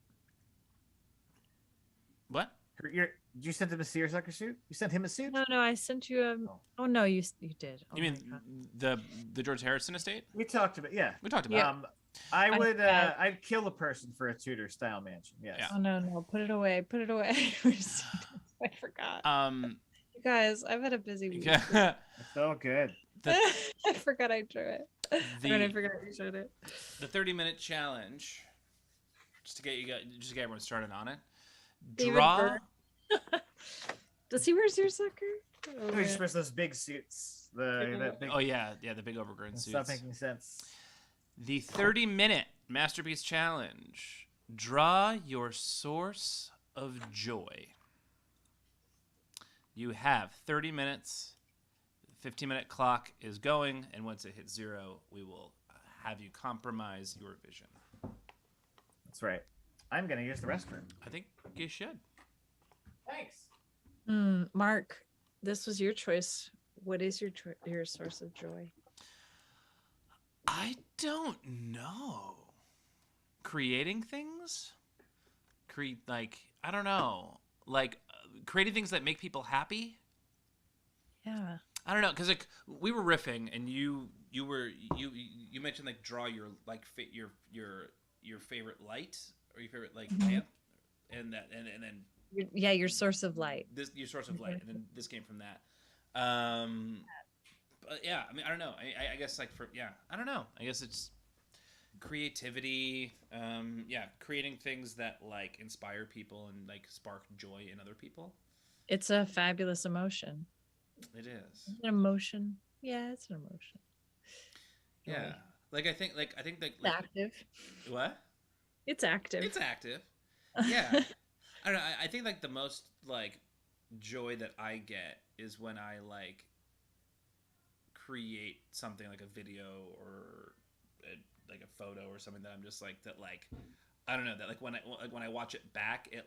What? Did you send him a seersucker suit? You sent him a suit? No, I sent you a. Oh no, you did. Oh You my mean God. the George Harrison estate? We talked about We talked about. Yeah. I would have- I'd kill a person for a Tudor style mansion. Yes. Yeah. Oh no, put it away. I forgot. You guys, I've had a busy week. Yeah. It's all good. I forgot I drew it. I forgot you showed it. The 30-minute challenge, just to get everyone started on it. David Draw. Byrne. Does he wear seersucker? Oh, He man. just wears those big suits. That big, Oh yeah, the big overgrown stop suits. making sense. The 30-minute masterpiece challenge. Draw your source of joy. You have 30 minutes. The 15-minute clock is going, and once it hits 0, we will have you compromise your vision. That's right. I'm gonna use the restroom. I think you should. Thanks. Mark, this was your choice. What is your source of joy? I don't know. Creating things? I don't know. Creating things that make people happy? Yeah. I don't know, because we were riffing, and you mentioned draw your your favorite light or your favorite lamp, and then your source of light. your source of light, and then this came from that. But yeah, I mean, I don't know. I guess I don't know. I guess it's creativity. Creating things that inspire people and spark joy in other people. It's a fabulous emotion. It is. An emotion. Yeah, it's an emotion. Yeah. I think It's active. what? It's active. It's active. Yeah. I don't know. I think the most joy that I get is when I create something like a video or a photo or something that I'm just I don't know, that when I watch it back, it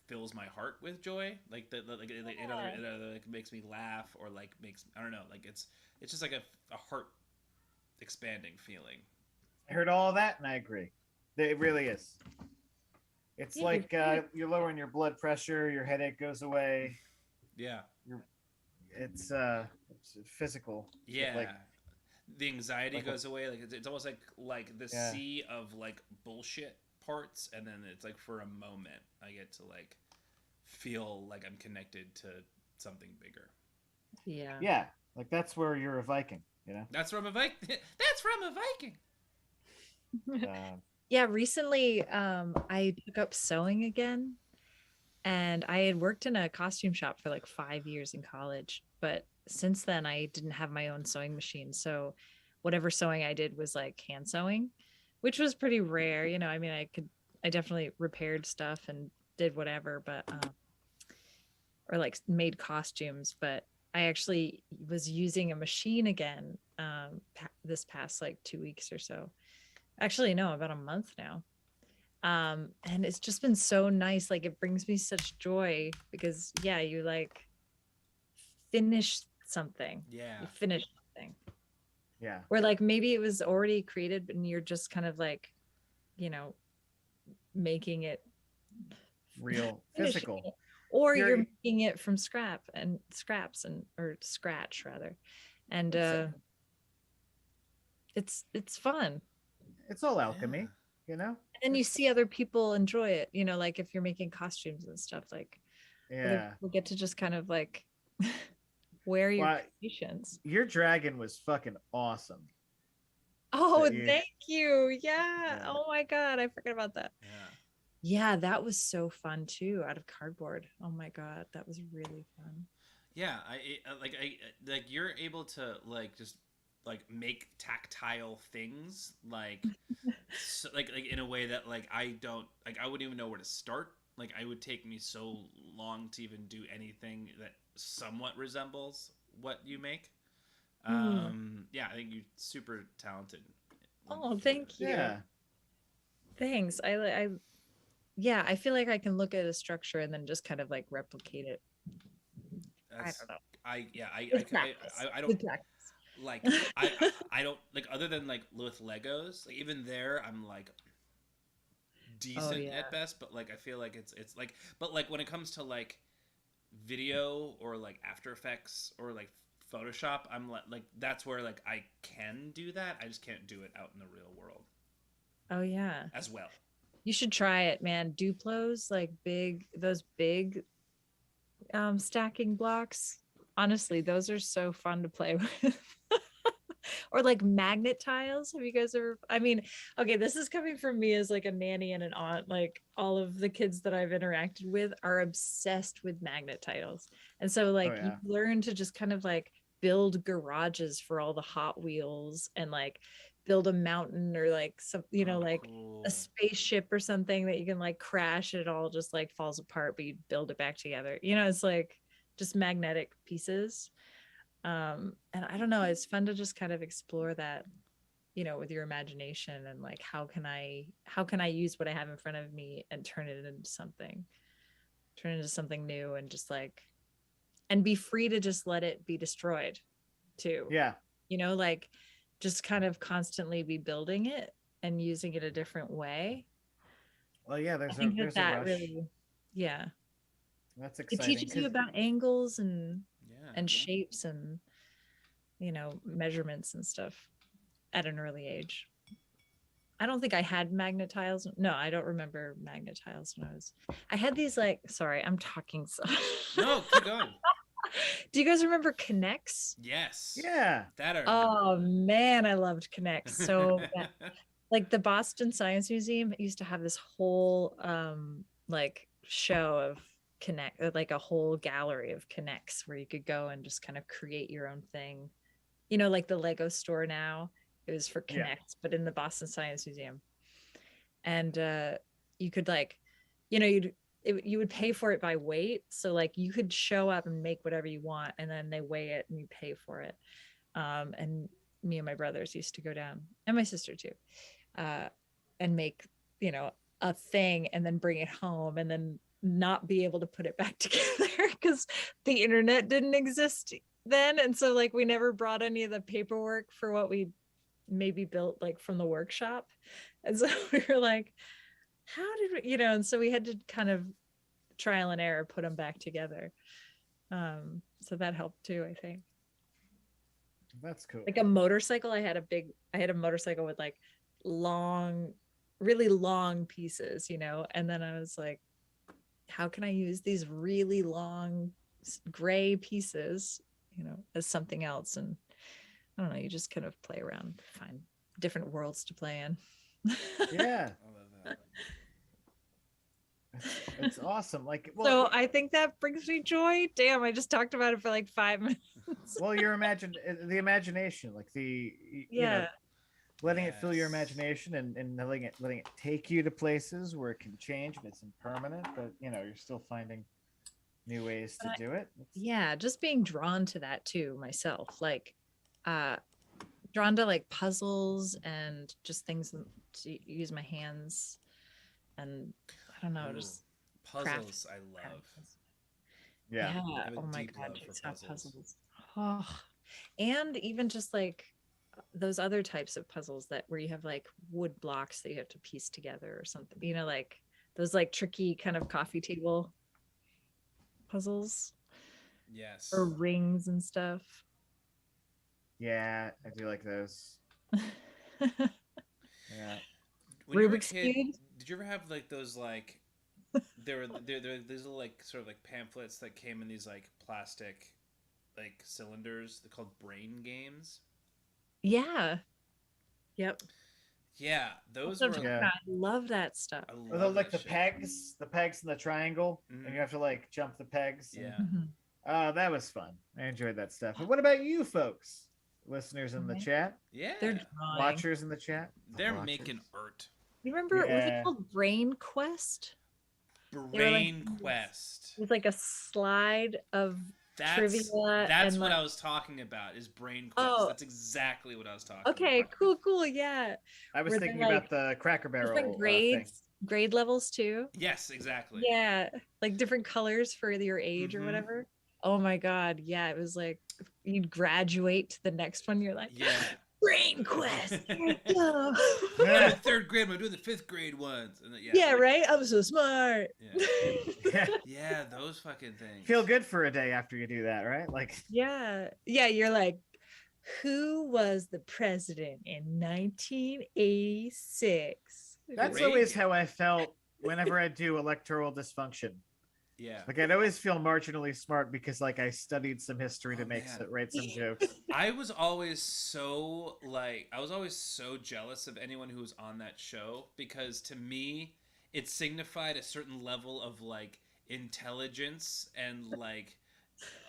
fills my heart with joy. It either makes me laugh or makes, I don't know, it's just a heart expanding feeling. I heard all of that, and I agree. It really is. It's you're lowering your blood pressure, your headache goes away. Yeah. It's physical. Yeah. The anxiety goes away. It's almost like the sea of bullshit parts, and then it's for a moment I get to feel I'm connected to something bigger. Yeah. Yeah, that's where you're a Viking. That's from a Viking. That's from a Viking. Yeah, recently I took up sewing again, and I had worked in a costume shop for 5 years in college, but since then I didn't have my own sewing machine, so whatever sewing I did was hand sewing, which was pretty rare. I mean, I definitely repaired stuff and did whatever, but or made costumes, but I actually was using a machine again this past 2 weeks or so. Actually, no, about a month now. And it's just been so nice. It brings me such joy because you finish something. Yeah. You finish something. Yeah. Or maybe it was already created and you're just kind of making it Real finishing physical. it. Or you're making it from scraps or scratch rather. And it's fun. It's all alchemy, And then you see other people enjoy it, if you're making costumes and stuff, Yeah. we'll get to just kind of Where are your Well, creations? your dragon was fucking awesome. Oh, That you- thank you. Yeah. Yeah. Oh my God. I forgot about that. Yeah. Yeah, that was so fun too, out of cardboard. Oh my God. That was really fun. Yeah, like you're able to like just like make tactile things like in a way that like I don't like I wouldn't even know where to start. Like I would take me so long to even do anything that somewhat resembles what you make. Yeah, I think you're super talented. Oh, thank you. Yeah. Thanks. Yeah, I feel like I can look at a structure and then just kind of like replicate it. That's, I don't know. I don't With practice. like I don't like other than like with Legos. Like even there, I'm like decent yeah. at best, but like I feel like it's like but like when it comes to like video or like After Effects or like Photoshop, I'm like that's where like I can do that. I just can't do it out in the real world Oh yeah. as well. You should try it, man. Duplos, like those big stacking blocks. Honestly, those are so fun to play with. Or like magnet tiles. Have you guys ever? I mean, okay, this is coming from me as like a nanny and an aunt. Like all of the kids that I've interacted with are obsessed with magnet tiles. And so like yeah. you learn to just kind of like build garages for all the Hot Wheels and like build a mountain or like some, like Cool. a spaceship or something that you can like crash and it all just like falls apart, but you build it back together. It's like just magnetic pieces. And I don't know, it's fun to just kind of explore that, with your imagination and like how can I use what I have in front of me and turn it into something new and just like and be free to just let it be destroyed too. Yeah. Like just kind of constantly be building it and using it a different way. Well, yeah, I think there's that a rush. really, yeah. That's It exciting. teaches you about angles and Yeah. shapes and measurements and stuff at an early age. I don't think I had magnet tiles. No, I don't remember magnet tiles when I had these like, sorry, I'm talking so. No, keep going. Do you guys remember Connects? Yes. Yeah. That are. Oh man, I loved Connects so bad. Like the Boston Science Museum used to have this whole like show of Connect, like a whole gallery of Connects where you could go and just kind of create your own thing. Like the Lego store now, it was for Connect, but in the Boston Science Museum. And you could like, you would pay for it by weight. So like you could show up and make whatever you want and then they weigh it and you pay for it. And me and my brothers used to go down and my sister too, and make, a thing and then bring it home and then not be able to put it back together because the internet didn't exist then. And so like we never brought any of the paperwork for what we maybe built like from the workshop. And so we were like, how did we, and so we had to kind of trial and error put them back together. So that helped too, I think. That's cool. Like a motorcycle, I had a motorcycle with like really long pieces, and then I was like, how can I use these really long gray pieces, as something else? And I don't know, you just kind of play around, find different worlds to play in. Yeah. I love that. It's awesome. Like, so I think that brings me joy. Damn, I just talked about it for like 5 minutes. Well, the imagination, like letting it fill your imagination and letting it take you to places where it can change and it's impermanent, but you're still finding new ways to do it. Yeah, just being drawn to that too myself, like drawn to like puzzles and just things to use my hands, and I don't know, just puzzles. I love. Yeah. Oh my god, puzzles. Oh. And even just like those other types of puzzles that where you have like wood blocks that you have to piece together or something, like those like tricky kind of coffee table puzzles. Yes. Or rings and stuff. Yeah, I do like those. Yeah. When you were a Rubik's kid, Cube? did you ever have like those like there were these little like sort of like pamphlets that came in these like plastic like cylinders. They're called brain games. Yeah. Yep. Yeah, those Also, were. Yeah. I love that stuff. I Or love like that the shit. pegs in the triangle, Mhm. and you have to like jump the pegs. And, Yeah. Mhm. that was fun. I enjoyed that stuff. But what about you folks, listeners in the Okay. chat, Yeah. They're drawing. watchers in the chat? They're Watchers. making art. You remember, was it Yeah. called Brain Quest? Brain Quest. It was like a slide of That's trivia. that's and what like, I was talking about. Is Brain Quest. Oh. That's exactly what I was talking okay, about. cool, yeah. I was Were they, thinking like, about the Cracker Barrel Different thing. grade levels too. Yes, exactly. Yeah, like different colors for your age or Mhm. whatever. Oh my god, yeah, it was like you'd graduate to the next one. You're like, Yeah. Brain Quest. Here we go. I'm in third grade, but I'm doing the fifth grade ones. And then, Yeah, like, right. I'm so smart. Yeah. Yeah, those fucking things. Feel good for a day after you do that, right? Like, Yeah, you're like, who was the president in 1986? that's Reagan. always how I felt whenever I do electoral dysfunction. Yeah. Like, I'd always feel marginally smart because, like, I studied some history to write some jokes. I was always so jealous of anyone who was on that show because to me it signified a certain level of like intelligence and like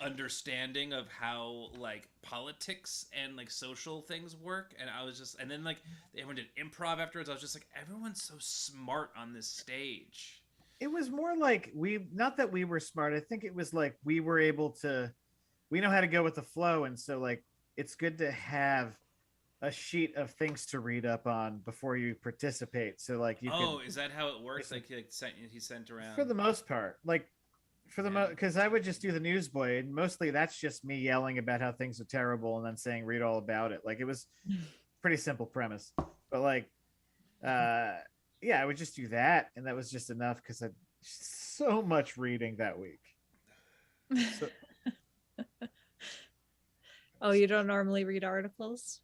understanding of how like politics and like social things work. And I was just, and then like everyone did improv afterwards. I was just like, everyone's so smart on this stage. It was more like not that we were smart. I think it was like we were able to, we know how to go with the flow. And so like, it's good to have a sheet of things to read up on before you participate. So like you Is that how it works? Like he sent around for the most part, like for the most, because I would just do the Newsboy, and mostly that's just me yelling about how things are terrible and then saying read all about it. Like it was pretty simple premise, but like yeah, I would just do that, and that was just enough because I had so much reading that week. So, Oh, you don't normally read articles?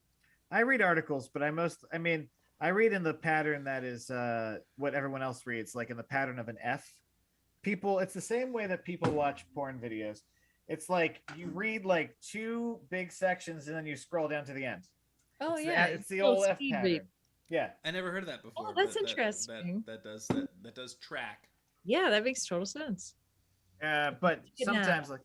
I read articles, but I read in the pattern that is what everyone else reads, like in the pattern of an F. People, it's the same way that people watch porn videos. It's like you read like 2 big sections and then you scroll down to the end. Oh, It's yeah. it's the old F speed pattern. read. Yeah. I never heard of that before. Oh, that's but interesting. That does track. Yeah, that makes total sense. But Yeah. sometimes like,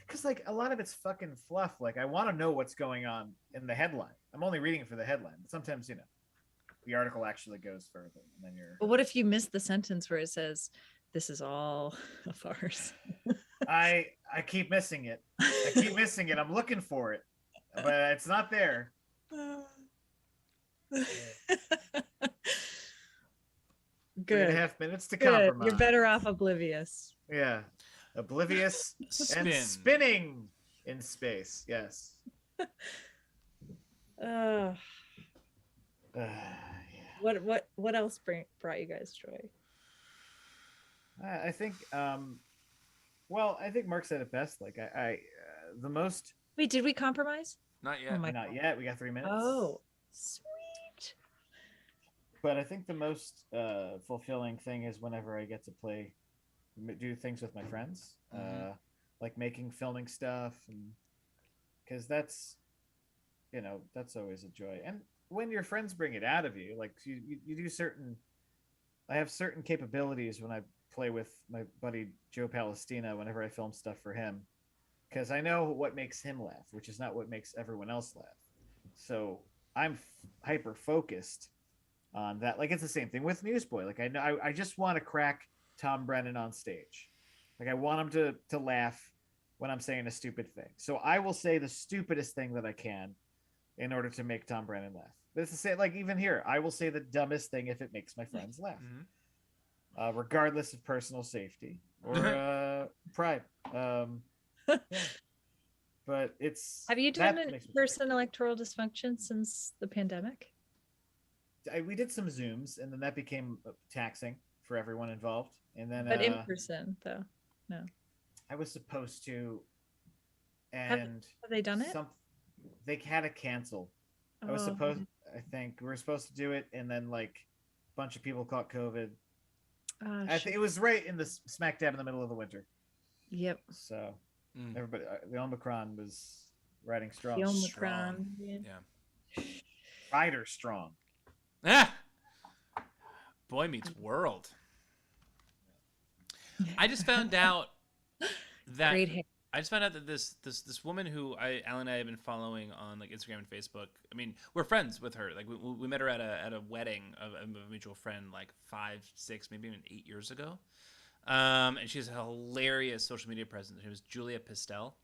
because like a lot of it's fucking fluff. Like I want to know what's going on in the headline. I'm only reading it for the headline. But sometimes the article actually goes further, and then you're. But what if you miss the sentence where it says, "This is all a farce"? I keep missing it. I keep missing it. I'm looking for it, but it's not there. 3.5 minutes to Good. compromise. You're better off oblivious. Yeah, oblivious and spinning in space. Yes. Uh, Yeah. what else brought you guys joy? I think. Well, I think Mark said it best. Like I the most. Wait, did we compromise? Not yet. Oh my Not yet. We got 3 minutes. Oh, sweet. But I think the most fulfilling thing is whenever I get to do things with my friends, like filming stuff, and because that's always a joy. And when your friends bring it out of you, like you do I have certain capabilities when I play with my buddy Joe Palestina whenever I film stuff for him, because I know what makes him laugh, which is not what makes everyone else laugh. So I'm hyper focused on that. Like it's the same thing with Newsboy. Like I know I just want to crack Tom Brennan on stage. Like I want him to laugh when I'm saying a stupid thing. So I will say the stupidest thing that I can in order to make Tom Brennan laugh. But it's the same, like even here, I will say the dumbest thing if it makes my friends laugh. Regardless of personal safety or pride. Yeah. But it's. Have you done an in-person electoral dysfunction since the pandemic? We did some Zooms, and then that became taxing for everyone involved. And then, but in person, though, no. I was supposed to, and have they done it? They had to cancel. I was supposed. I think we were supposed to do it, and then like a bunch of people caught COVID. I think it was right in the smack dab in the middle of the winter. Yep. So Everybody, the Omicron was riding strong. The Strong. Omicron. Yeah. Yeah. Rider strong. Ah! Boy Meets World. I just found out that Great hair. this woman who Alan and I have been following on like Instagram and Facebook. I mean, we're friends with her. Like we met her at a wedding of a mutual friend like 5, 6, maybe even 8 years ago. And she has a hilarious social media presence. Her name is Julia Pistel.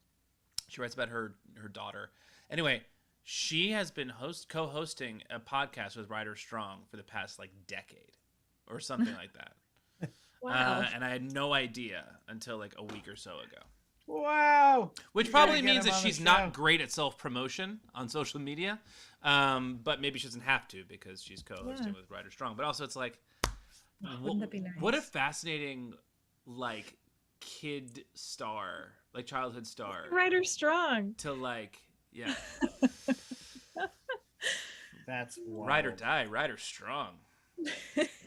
She writes about her daughter. Anyway, she has been co-hosting a podcast with Ryder Strong for the past like decade or something like that. Wow. And I had no idea until like a week or so ago. Wow. Which probably means that she's not great at self-promotion on social media. But maybe she doesn't have to because she's co-hosting with Ryder Strong. But also it's like, Wouldn't that be nice? what a fascinating like kid star, like childhood star. Ryder Strong. To like, yeah. That's wild. Ride or Die, Ryder Strong.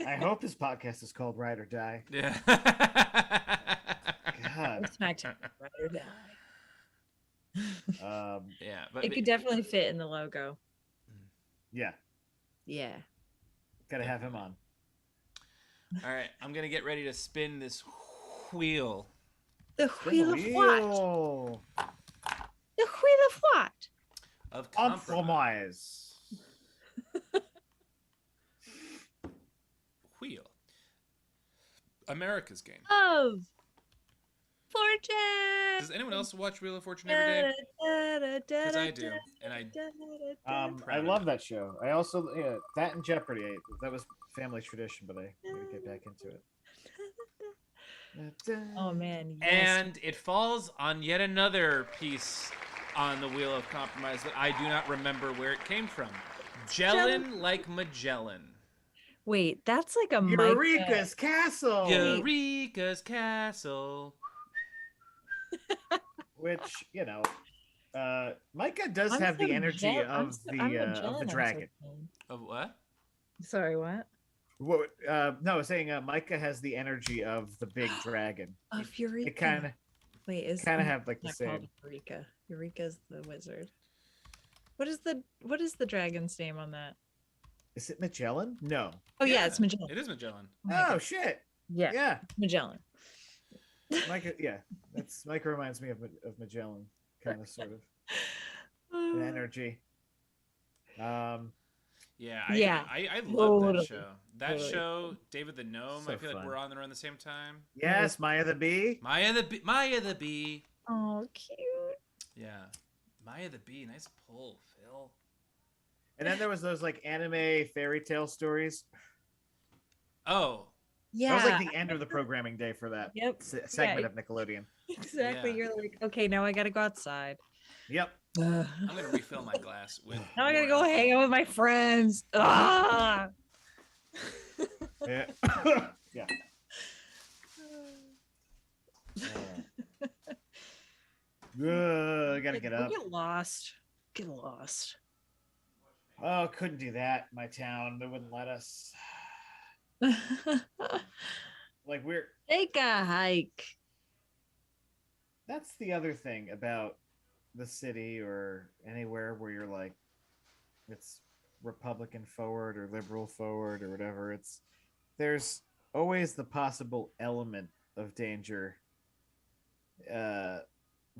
I hope his podcast is called Ride or Die. Yeah. God. Smackdown. Ride or Die. Yeah, but It could definitely fit in the logo. Yeah. Yeah. Gotta have him on. all right, I'm gonna get ready to spin this wheel. The wheel of what? Wheel The wheel of what? Of compromise. Compromise. Wheel. America's Game. Of Fortune. Does anyone else watch Wheel of Fortune every day? Because I do, and I love that show. I also that and Jeopardy. That was family tradition, but I need to get back into it. Oh man. Yes. And it falls on yet another piece on the Wheel of Compromise that I do not remember where it came from. Jellin like Magellan. Wait, that's like a Eureka's Castle. Eureka's Castle. Which Micah does have the energy of the dragon. Of what? Sorry, what? What? No, I was saying Micah has the energy of the big dragon. Of Eureka. It kind of is have like the not same. called Eureka. Eureka's the wizard. What is the dragon's name on that? Is it Magellan? No. Oh yeah, it's Magellan. It is Magellan. Oh shit. Yeah. Yeah. Magellan. Micah. Yeah. Micah reminds me of Magellan, kind of, sort of. The energy. Yeah, Yeah, I love that totally. show. That show, David the Gnome. So I feel like fun. we're on there around the same time. Yes, Maya the Bee. Maya the Bee. Oh, cute. Yeah, Maya the Bee. Nice pull, Phil. And then there was those like anime fairy tale stories. Oh, Yeah. That was like the end of the programming day for that Yep. segment of Nickelodeon. Exactly. Yeah. You're like, okay, now I gotta go outside. Yep. I'm gonna refill my glass with. Now I gotta more go hang out with my friends. Ah! Yeah. Yeah. I gotta get up. Get lost. Get lost. Oh, couldn't do that. My town, they wouldn't let us. Like Take a hike. that's the other thing about the city or anywhere where you're like, it's Republican forward or liberal forward or whatever. There's always the possible element of danger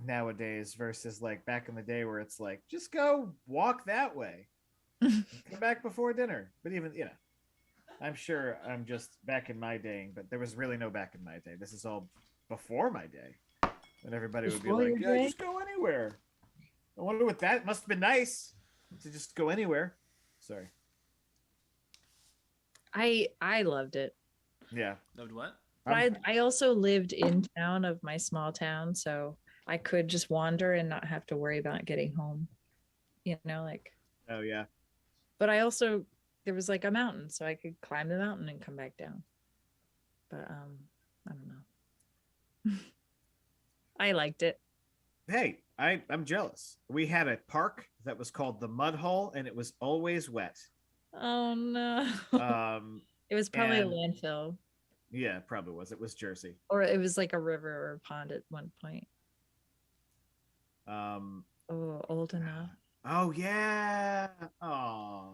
nowadays versus like back in the day where it's like, just go walk that way. Come back before dinner. But even, I'm sure I'm just back in my day, but there was really no back in my day. This is all before my day. And everybody would be Before like, your yeah, day? just go anywhere. I wonder what that must have been nice to just go anywhere. Sorry. I loved it. Yeah. Loved what? But I also lived in town of my small town, so I could just wander and not have to worry about getting home. Oh, yeah. But I also, there was like a mountain, so I could climb the mountain and come back down. But I don't know. I liked it. Hey, I'm jealous. We had a park that was called the Mud Hole, and it was always wet. Oh no. It was probably a and- landfill, Yeah, it probably was. It was Jersey. or it was like a river or a pond at one point. Oh, old enough. Oh yeah. Oh.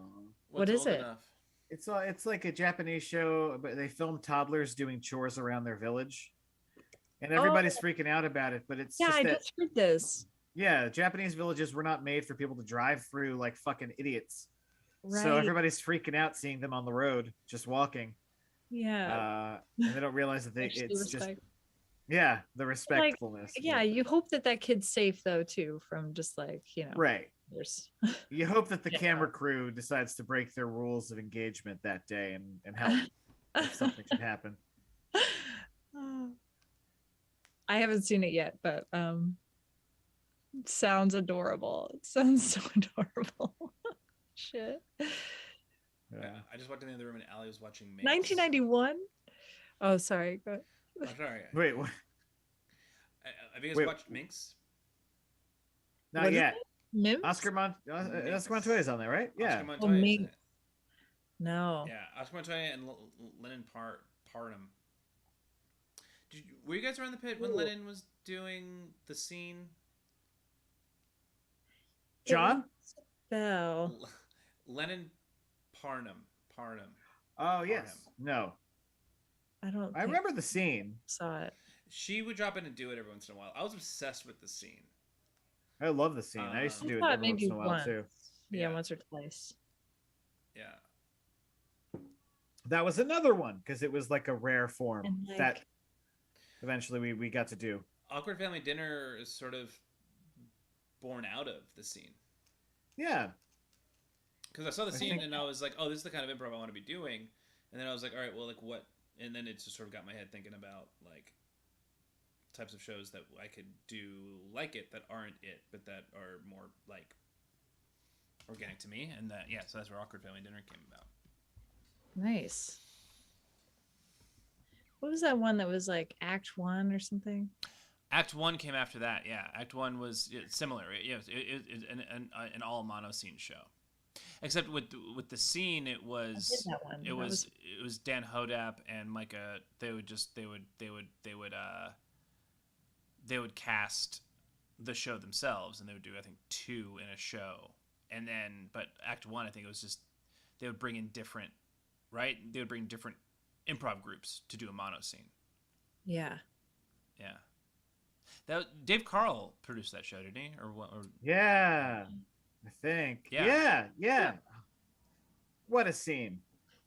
What What's is old it? enough? It's like a Japanese show, but they film toddlers doing chores around their village, and everybody's freaking out about it. But it's Yeah, just I that just heard this. yeah, Japanese villages were not made for people to drive through like fucking idiots. So Right. everybody's freaking out seeing them on the road just walking, Yeah. and they don't realize that Actually it's just respect. yeah the Like, respectfulness. yeah, you hope that that kid's safe though too, from just like, Right. there's You hope that the Yeah. camera crew decides to break their rules of engagement that day and help if something should happen. I haven't seen it yet, but sounds adorable. It sounds so adorable. Shit. Yeah. I just walked in the other room and Allie was watching Minx. 1991. Oh, sorry. Go ahead. Oh, sorry. Wait, what? Have you guys Wait. watched Minx? Not What is yet. Mims? Oscar Montoya's on there, right? Yeah. Oscar Montoya. Minx. No. Yeah, Oscar Montoya and Lennon Parnham. Were you guys around the pit when Ooh. Lennon was doing the scene? John? Bell. Lennon Parnham. Oh yes. No. I don't. I think remember the scene. Saw it. She would drop in and do it every once in a while. I was obsessed with the scene. I love the scene. I used to do it Saw every once in a while once. too. Yeah, Yeah. once or twice. Yeah. That was another one because it was like a rare form And, like- that eventually we got to do. Awkward Family Dinner is sort of born out of the scene. Yeah. Because I saw the I scene think- and I was like, oh, this is the kind of improv I want to be doing. And then I was like, all right, well, like what? And then it just sort of got my head thinking about like types of shows that I could do like it that aren't it, but that are more like organic to me. And that, yeah, so that's where Awkward Family Dinner came about. Nice. What was that one that was like Act 1 or something? Act 1 came after that, yeah. Act 1 was similar. It was an all mono scene show. Except with the scene, it was I did that one. it was Dan Hodap and Micah. They would cast the show themselves, and they would do I think 2 in a show, and then but Act 1 I think it was just they would bring in different improv groups to do a mono scene. Yeah. Yeah, that Dave Carl produced that show, didn't he? Or what? Or Yeah. I think. Yeah. Yeah. What a scene.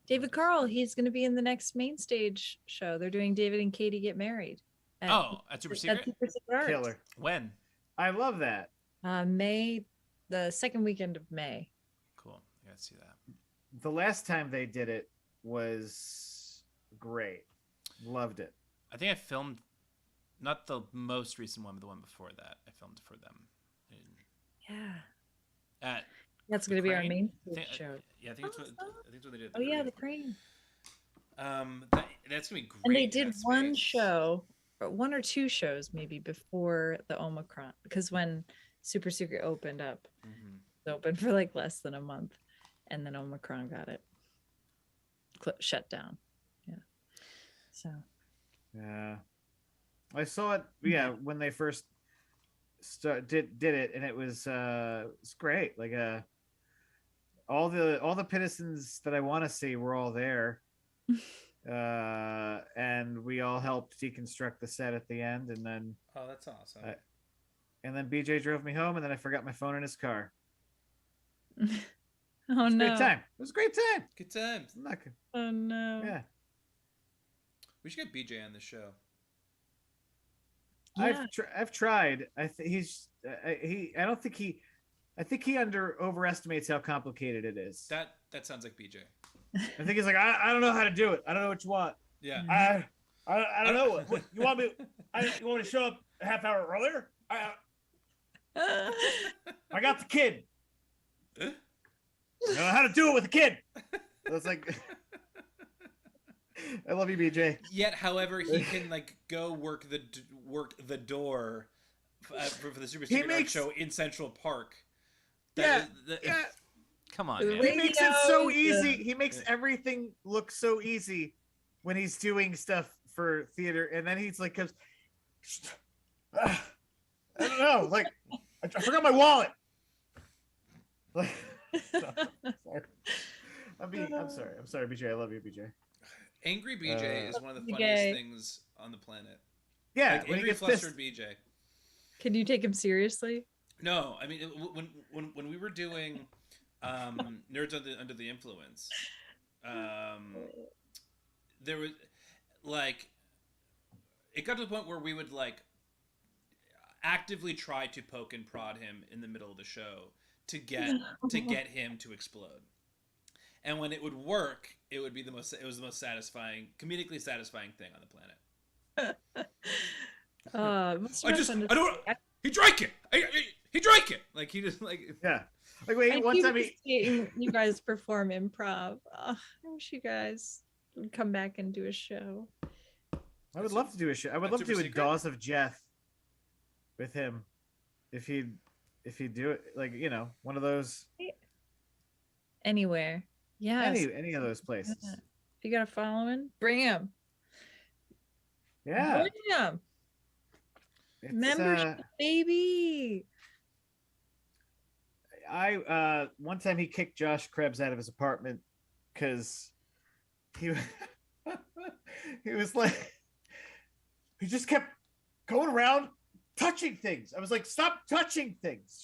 David Carl, he's going to be in the next main stage show. They're doing David and Katie Get Married. At Super Secret. Super Secret Arts. Killer. When? I love that. May, the second weekend of May. Cool. I gotta see that. The last time they did it was great. Loved it. I think I filmed, not the most recent one, but the one before that. I filmed for them. Yeah. At That's going to be our Crane? main I think, stage show. yeah, I think it's what they did. At Oh, yeah, the Crane. Crane. That's gonna be great. And they in did that one space. show, or 1 or 2 shows maybe before the Omicron, because when Super Secret opened up, Mhm. it opened for like less than a month, and then Omicron got it shut down. Yeah. So. Yeah. I saw it. Yeah, when they first did it, and it was great. Like all the Pittisons that I want to see were all there. And we all helped deconstruct the set at the end, and then Oh, that's awesome. BJ drove me home, and then I forgot my phone in his car. Oh It was a no. great time. It was a great time. Good times. I'm not gonna- Oh no. yeah. We should get BJ on the show. Yeah. I've tried. I think I think he overestimates how complicated it is. That sounds like BJ. I think he's like, I don't know how to do it. I don't know what you want. Yeah. I don't know what you want me. You want me to show up a half hour earlier? I got the kid. I know how to do it with a kid. It's like, I love you, BJ. Yet, however, he can like go work the door for the Super Secret Art Show in Central Park. Yeah. Come on, The man. He makes it so Radio, easy. He makes everything look so easy when he's doing stuff for theater, and then he's like, I don't know, like I forgot my wallet. Like, sorry. I'm sorry. I'm sorry, BJ. I love you, BJ. Angry BJ is one of the BJ. funniest things on the planet. Yeah, Like, when he angry, gets flustered pissed. BJ. Can you take him seriously? No, I mean when we were doing Nerds Under the Influence, there was like it got to the point where we would like actively try to poke and prod him in the middle of the show to get him to explode. And when it would work, it was the most satisfying, comedically satifying thing on the planet. He drank it. He drank it. Like he just like Yeah. Like wait, one time seeing you guys perform improv. I wish you guys would come back and do a show. I would love to do a show. I would love to do a Dawes of Jeth with him, if he'd do it. Like one of those. Anywhere. Yeah. Any of those places. If you got a following, bring him. Yeah. Bring him. Membership, baby. I one time he kicked Josh Krebs out of his apartment because he was like he just kept going around touching things. I was like, stop touching things.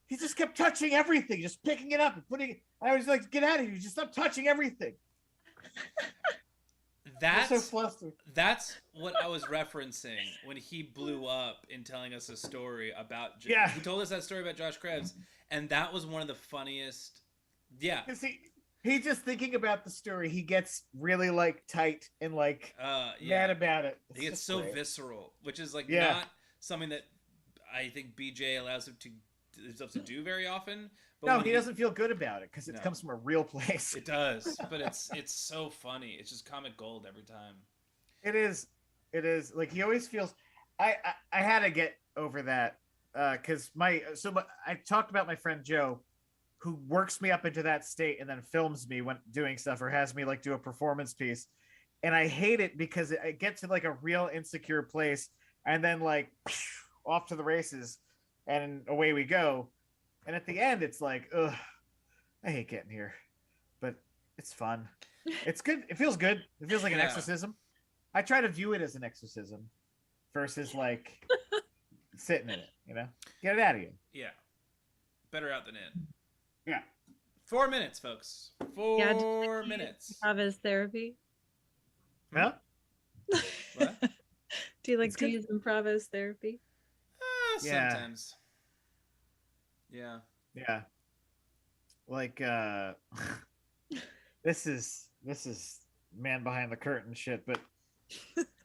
He just kept touching everything, just picking it up and putting it. I was like, get out of here. Just stop touching everything. That's so flustered. That's what I was referencing when he blew up in telling us a story about. Yeah. He told us that story about Josh Krebs, and that was one of the funniest. Yeah. Because he just thinking about the story, he gets really like tight and like mad about it. He gets so visceral, which is like Yeah. not something that I think BJ allows him to do very often. But no, he doesn't feel good about it because it comes from a real place. It does, but it's so funny. It's just comic gold every time. It is like he always feels. I had to get over that because I talked about my friend Joe, who works me up into that state and then films me when doing stuff or has me like do a performance piece, and I hate it because I get to like a real insecure place and then like off to the races and away we go. And at the end, it's like, ugh, I hate getting here, but it's fun. It's good. It feels good. It feels like an exorcism. I try to view it as an exorcism versus like sitting in it, Get it out of you. Yeah. Better out than in. Yeah. 4 minutes, folks. 4 minutes. Have as therapy? Huh? What? Do you like to use improv as therapy? Sometimes. Yeah. Yeah. Like this is man behind the curtain shit, but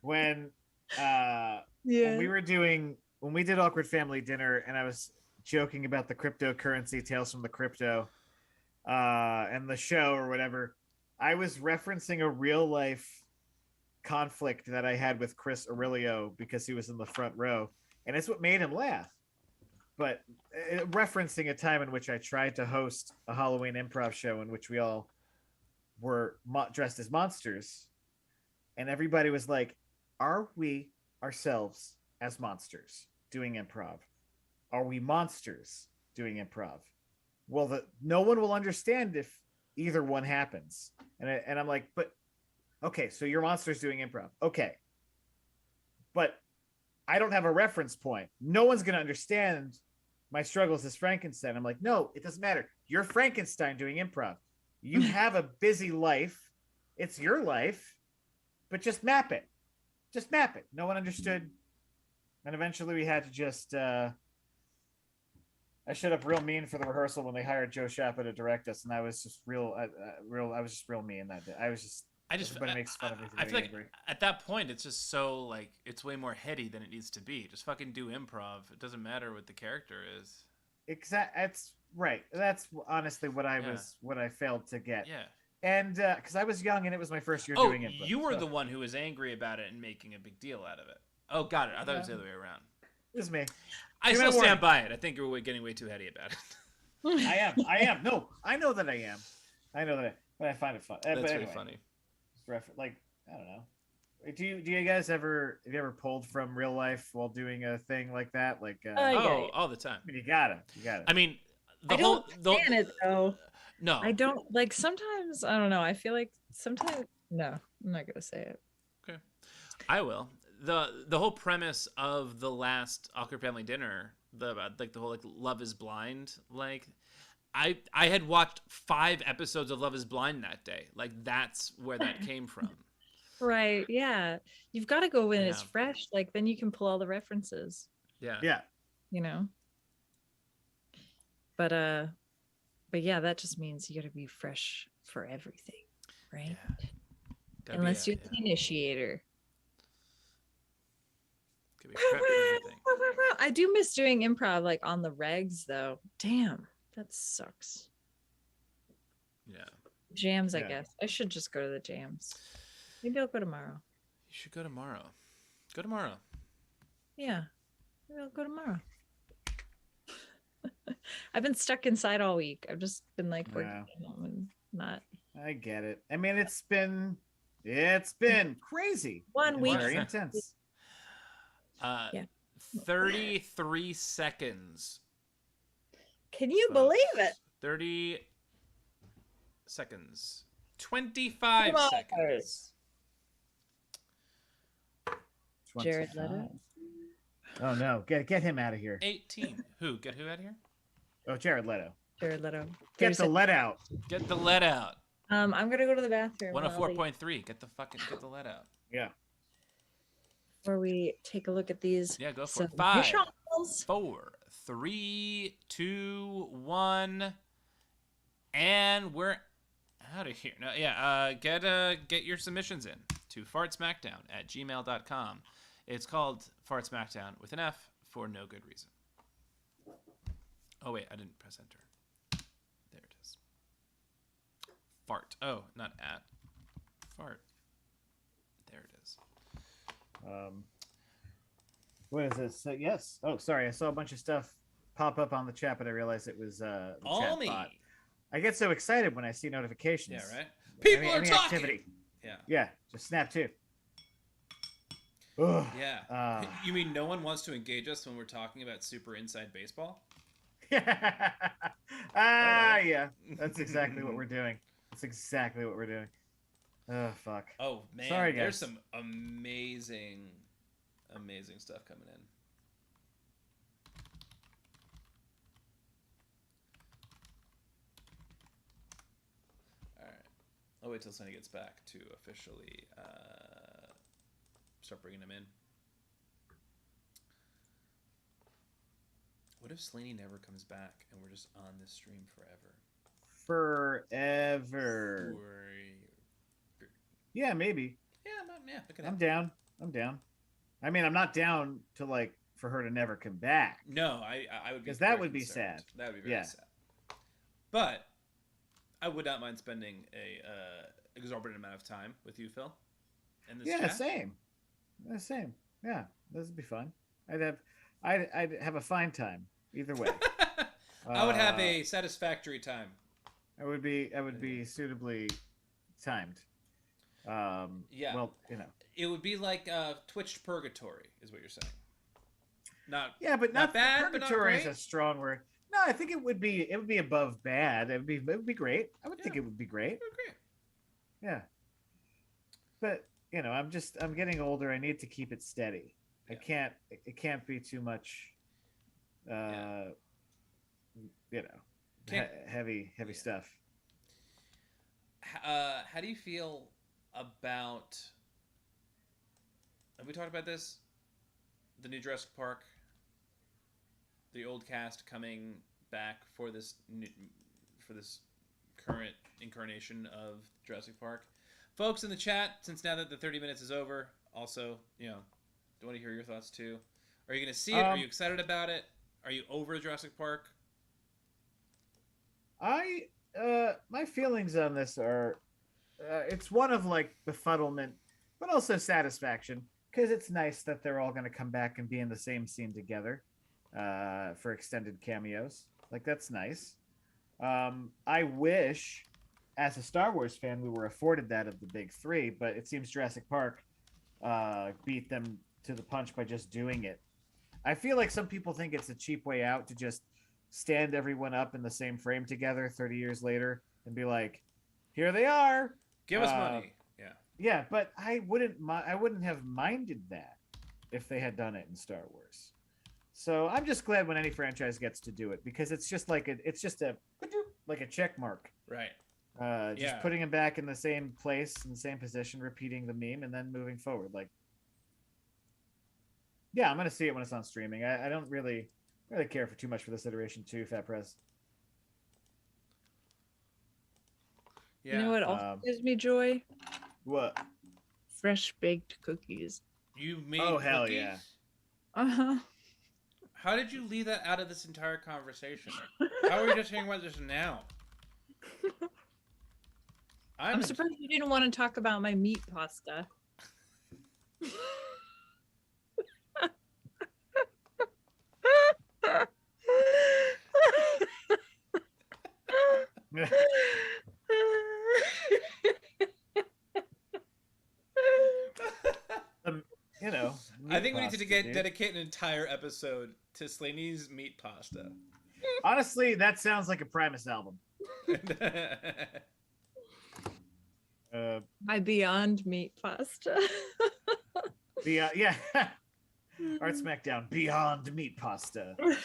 when when we did Awkward Family Dinner and I was joking about the cryptocurrency Tales from the Crypto and the show or whatever, I was referencing a real life conflict that I had with Chris Aurelio because he was in the front row, and it's what made him laugh. But referencing a time in which I tried to host a Halloween improv show in which we all were dressed as monsters, and everybody was like, are we ourselves as monsters doing improv? Are we monsters doing improv? Well, no one will understand if either one happens. And I'm like, but okay, so you're monsters doing improv. Okay. But I don't have a reference point. No one's going to understand my struggles as Frankenstein. I'm like, no, it doesn't matter. You're Frankenstein doing improv. You have a busy life. It's your life, but just map it. Just map it. No one understood. And eventually we had to just, I showed up real mean for the rehearsal when they hired Joe Schappa to direct us. And I was just I was just real mean that day. Everybody makes fun of me. I feel like at that point, it's just so like, it's way more heady than it needs to be. Just fucking do improv. It doesn't matter what the character is. That's right. That's honestly what I failed to get. Yeah. And because I was young and it was my first year doing improv. You were the one who was angry about it and making a big deal out of it. Oh, got it. I thought it was the other way around. It was me. I still stand by it. I think you're getting way too heady about it. I am. No, I know that I am. But I find it fun. That's but really anyway, funny. Like, I don't know. Do you guys ever have you ever pulled from real life while doing a thing like that? Like, I get Oh, it. all the time. you gotta. I mean, I don't stand it though. No, I don't like sometimes I don't know. I feel like sometimes no, I'm not gonna say it. okay, I will. The whole premise of the last Awkward Family Dinner, the whole like Love Is Blind, like I had watched 5 episodes of Love Is Blind that day. Like that's where that came from. Right. Yeah. You've got to go when it's Yeah. fresh. Like then you can pull all the references, Yeah. Yeah. you know. But yeah, that just means you got to be fresh for everything, right? Yeah. Gotta be Unless a- you're the initiator. Could be prep for everything. I do miss doing improv like on the regs though. Damn, that sucks. Yeah. Jams, I Yeah. guess. I should just go to the jams. Maybe I'll go tomorrow. You should go tomorrow. Go tomorrow. Yeah. Maybe I'll go tomorrow. I've been stuck inside all week. I've just been like working Yeah. at home and not I get it. I mean, it's been crazy. one It's week. very intense. Yeah. 33 seconds. Can you folks. believe it? 30 seconds. 25 Come on. seconds. Jared 25. Leto? Oh no, get him out of here. 18. Who? Get who out of here? Oh, Jared Leto. Jared Leto. Get the let out. Get the lead out. I'm gonna go to the bathroom. while 104.3. Get the lead out. Yeah. Before we take a look at these. Yeah, go for it. submissions. 5, 4, 3, 2, 1, and we're out of here. No, yeah, get your submissions in to fartsmackdown@gmail.com. It's called Fart Smackdown with an F for no good reason. Oh wait, I didn't press enter. There it is. Fart. Oh, not at. Fart. There it is. What is this? Yes. Oh, sorry. I saw a bunch of stuff pop up on the chat, but I realized it was the All chat me. bot. I get so excited when I see notifications. Yeah, right? People are Any talking. activity. Yeah. Yeah, just snap too. Ugh. Yeah. You mean no one wants to engage us when we're talking about super inside baseball? Yeah. That's exactly what we're doing. That's exactly what we're doing. Oh, fuck. Oh man, Sorry, there's guys. some amazing stuff coming in. All right, I'll wait till Sunny gets back to officially start bringing him in. What if Slaney never comes back and we're just on this stream forever? Forever. Yeah, maybe. Yeah, look at I'm that. down. I'm down. I mean, I'm not down to like for her to never come back. No, I would be 'Cause that very would be concerned. sad. That would be very Yeah. sad. But I would not mind spending a exorbitant amount of time with you, Phil. In this Yeah, chat. same. Same. Yeah, this would be fun. I'd have a fine time either way. I would have a satisfactory time. I would be suitably timed. Yeah. Well, you know. It would be like twitched purgatory, is what you're saying. Not Yeah, but Not bad, but not purgatory is great? a strong word. No, I think it would be above bad. It would be great. I would think Yeah. it would be great. okay. Yeah. But, you know, I'm getting older. I need to keep it steady. Yeah. It can't be too much you know, heavy Yeah. stuff. How do you feel about? Have we talked about this? The new Jurassic Park. The old cast coming back for this current incarnation of Jurassic Park. Folks in the chat, since now that the 30 minutes is over, also, you know, do want to hear your thoughts too. Are you going to see it? Are you excited about it? Are you over Jurassic Park? My feelings on this are it's one of like befuddlement but also satisfaction because it's nice that they're all going to come back and be in the same scene together for extended cameos. Like that's nice. I wish as a Star Wars fan we were afforded that of the big three, but it seems Jurassic Park beat them to the punch by just doing it. I feel like some people think it's a cheap way out to just stand everyone up in the same frame together 30 years later and be like, here they are. Give us money. Yeah. Yeah, but I wouldn't have minded that if they had done it in Star Wars. So I'm just glad when any franchise gets to do it, because it's just like a check mark. Right. Just putting him back in the same place, in the same position, repeating the meme, and then moving forward. Like, yeah, I'm gonna see it when it's on streaming. I don't really care for too much for this iteration too, Fat Press. Yeah. You know what also gives me joy? What? Fresh baked cookies. You made Oh, hell cookies? yeah. Uh-huh. How did you leave that out of this entire conversation? How are we just hearing about this now? I'm surprised you didn't want to talk about my meat pasta. You know, I think we need to dude. dedicate an entire episode to Slaney's meat pasta. Honestly, that sounds like a Primus album. My Beyond Meat pasta. Yeah. Art Smackdown, Beyond Meat Pasta. Can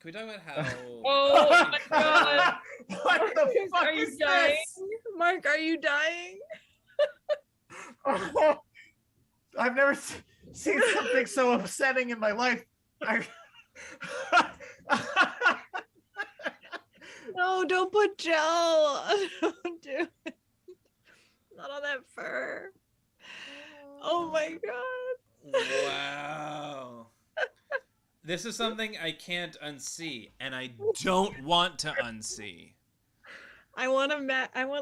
we talk about how... Oh my god. What the fuck are you is dying? this? Mark, are you dying? Oh, I've never seen something so upsetting in my life. No, don't put gel. Don't do it. Not on that fur. Oh my god. Wow. This is something I can't unsee, and I don't want to unsee. I want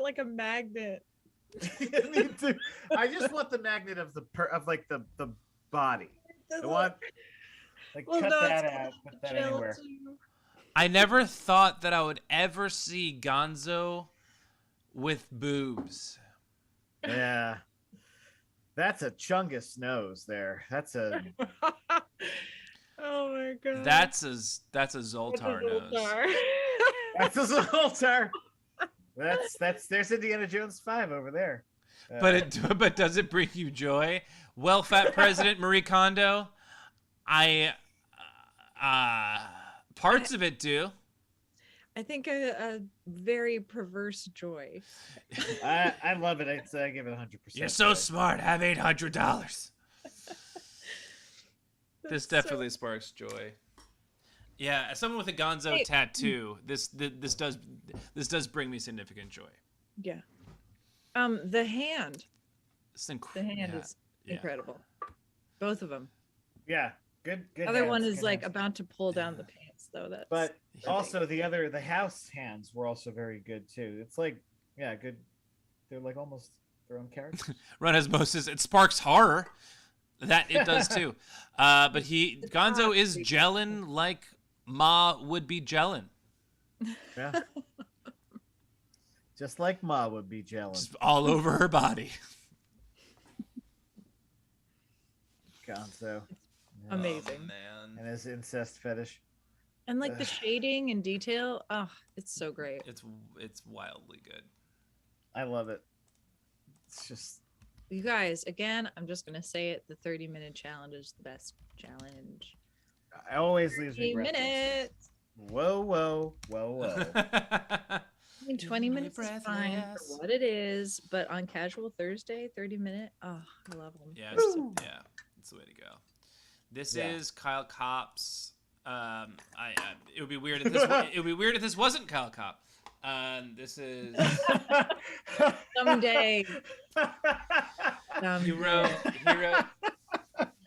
like a magnet. Me too. I just want the magnet of the body. I want cut that out, put that anywhere. I never thought that I would ever see Gonzo with boobs. Yeah. That's a Chungus nose there. That's a Oh my god. That's a Zoltar nose. That's a Zoltar. That's there's Indiana Jones 5 over there. But does it bring you joy? Well, Fat President Marie Kondo, parts of it do. I think a very perverse joy. I love it. I give it 100%. You're so smart. Have $800. This definitely sparks joy. Yeah, as someone with a Gonzo tattoo, this does bring me significant joy. Yeah. The hand. The hand is incredible. Both of them. Yeah, good. Other hands, one is good like hands. about to pull down the pants, though. That's. But also the house hands were also very good too. It's like, yeah, good. They're like almost their own characters. Run osmosis. It sparks horror. That it does too. But Gonzo is gelling like Ma would be gelling. Yeah. Just like Ma would be gelling. Just all over her body. Gonzo. Amazing. Oh, man. And his incest fetish. And like the shading and detail, it's so great. It's wildly good. I love it. It's just, you guys, again, I'm just gonna say it: the 30-minute challenge is the best challenge. I always leaves me 30 breathless. minutes. Whoa. I mean, 20 minutes is fine breathless. for what it is, but on casual Thursday, 30-minute, I love them. Yeah, it's the way to go. This is Kyle Kopp's. It would be weird if this wasn't Kyle Kopp. This is. Someday. He wrote.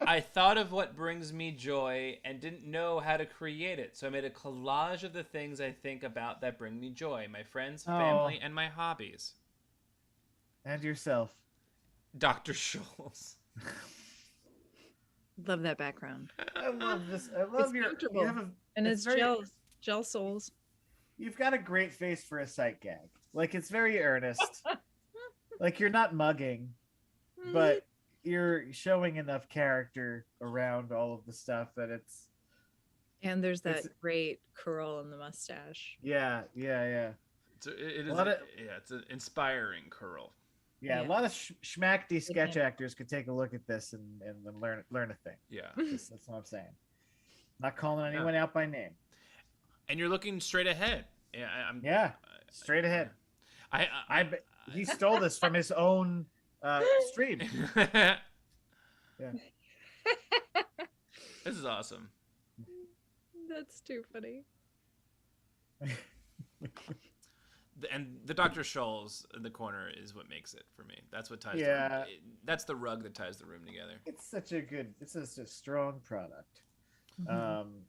I thought of what brings me joy and didn't know how to create it, so I made a collage of the things I think about that bring me joy: my friends, family, and my hobbies. And yourself. Dr. Scholl's. Love that background. I love this. I love your. comfortable. And it's gel soles. You've got a great face for a sight gag. Like, it's very earnest. Like, you're not mugging, but you're showing enough character around all of the stuff that And there's that It's- great curl in the mustache. yeah. It A is. lot of- Yeah, it's an inspiring curl. Yeah, Yeah. a lot of schmackdy sketch him. actors could take a look at this and learn a thing. Yeah, That's what I'm saying. Not calling anyone out by name. and you're looking straight ahead. Yeah, I'm. Yeah, straight ahead. I bet he stole this from his own stream. Yeah. This is awesome. That's too funny. And the Dr. Scholl's in the corner is what makes it for me. That's what ties. Yeah. That's the rug that ties the room together. It's such a strong product. Mhm.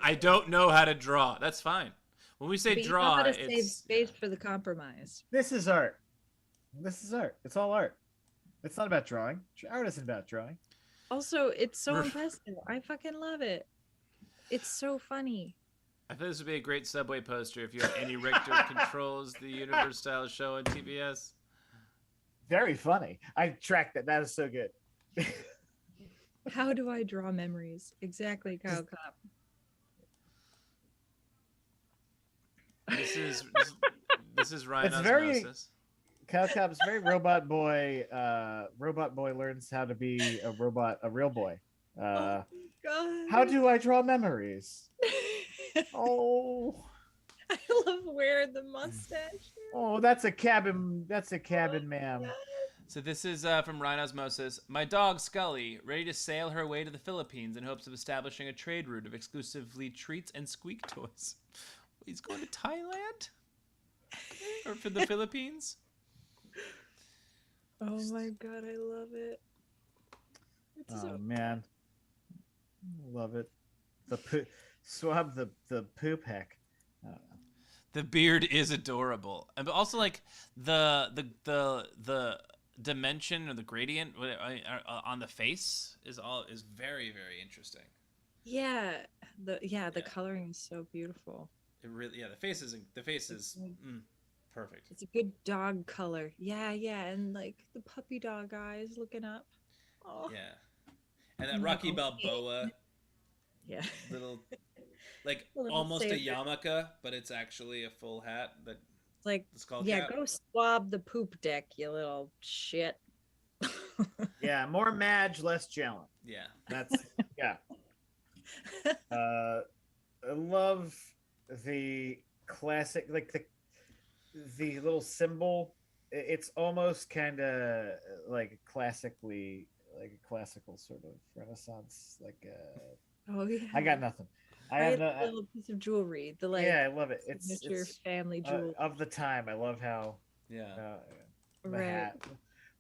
I don't know how to draw. That's fine. When we say But you know draw, how to it's save space for the compromise. This is art. This is art. It's all art. It's not about drawing. Art isn't about drawing. Also, it's so Ref- impressive. I fucking love it. It's so funny. I thought this would be a great Subway poster if you had Andy Richter controls the Universe style show on TBS. Very funny. I tracked that. That is so good. How do I draw memories? Exactly, Kyle Cop. This is Ryan It's very- Osmosis. Cow Cop's very robot boy. Robot boy learns how to be a real boy. God. How do I draw memories? Oh, I love wearing the mustache. oh, that's a cabin. That's a cabin, ma'am. So this is from Ryan Osmosis. My dog Scully, ready to sail her way to the Philippines in hopes of establishing a trade route of exclusively treats and squeak toys. He's going to Thailand? Or for the Philippines? Oh my god, I love it. It's Oh so man, love it. The swab the poop heck. The beard is adorable, and but also like the dimension or the gradient on the face is very very interesting. yeah. The Yeah. coloring is so beautiful. It really the face is perfect. It's a good dog color. Yeah, and like the puppy dog eyes looking up. Oh Yeah, and that Rocky No. Balboa yeah. little like A little almost a saber. yarmulke, but it's actually a full hat that It's like the skull yeah, cap. go swab the poop deck, you little shit. Yeah, more Madge, less Jalen. Yeah. That's yeah. I love the classic, like the little symbol. It's almost kind of like a classical sort of Renaissance. Oh yeah. I got nothing. I Right, have the no. little piece of jewelry. The like Yeah, I love it. signature It's family jewel. of the time. I love how Yeah. the Right. hat.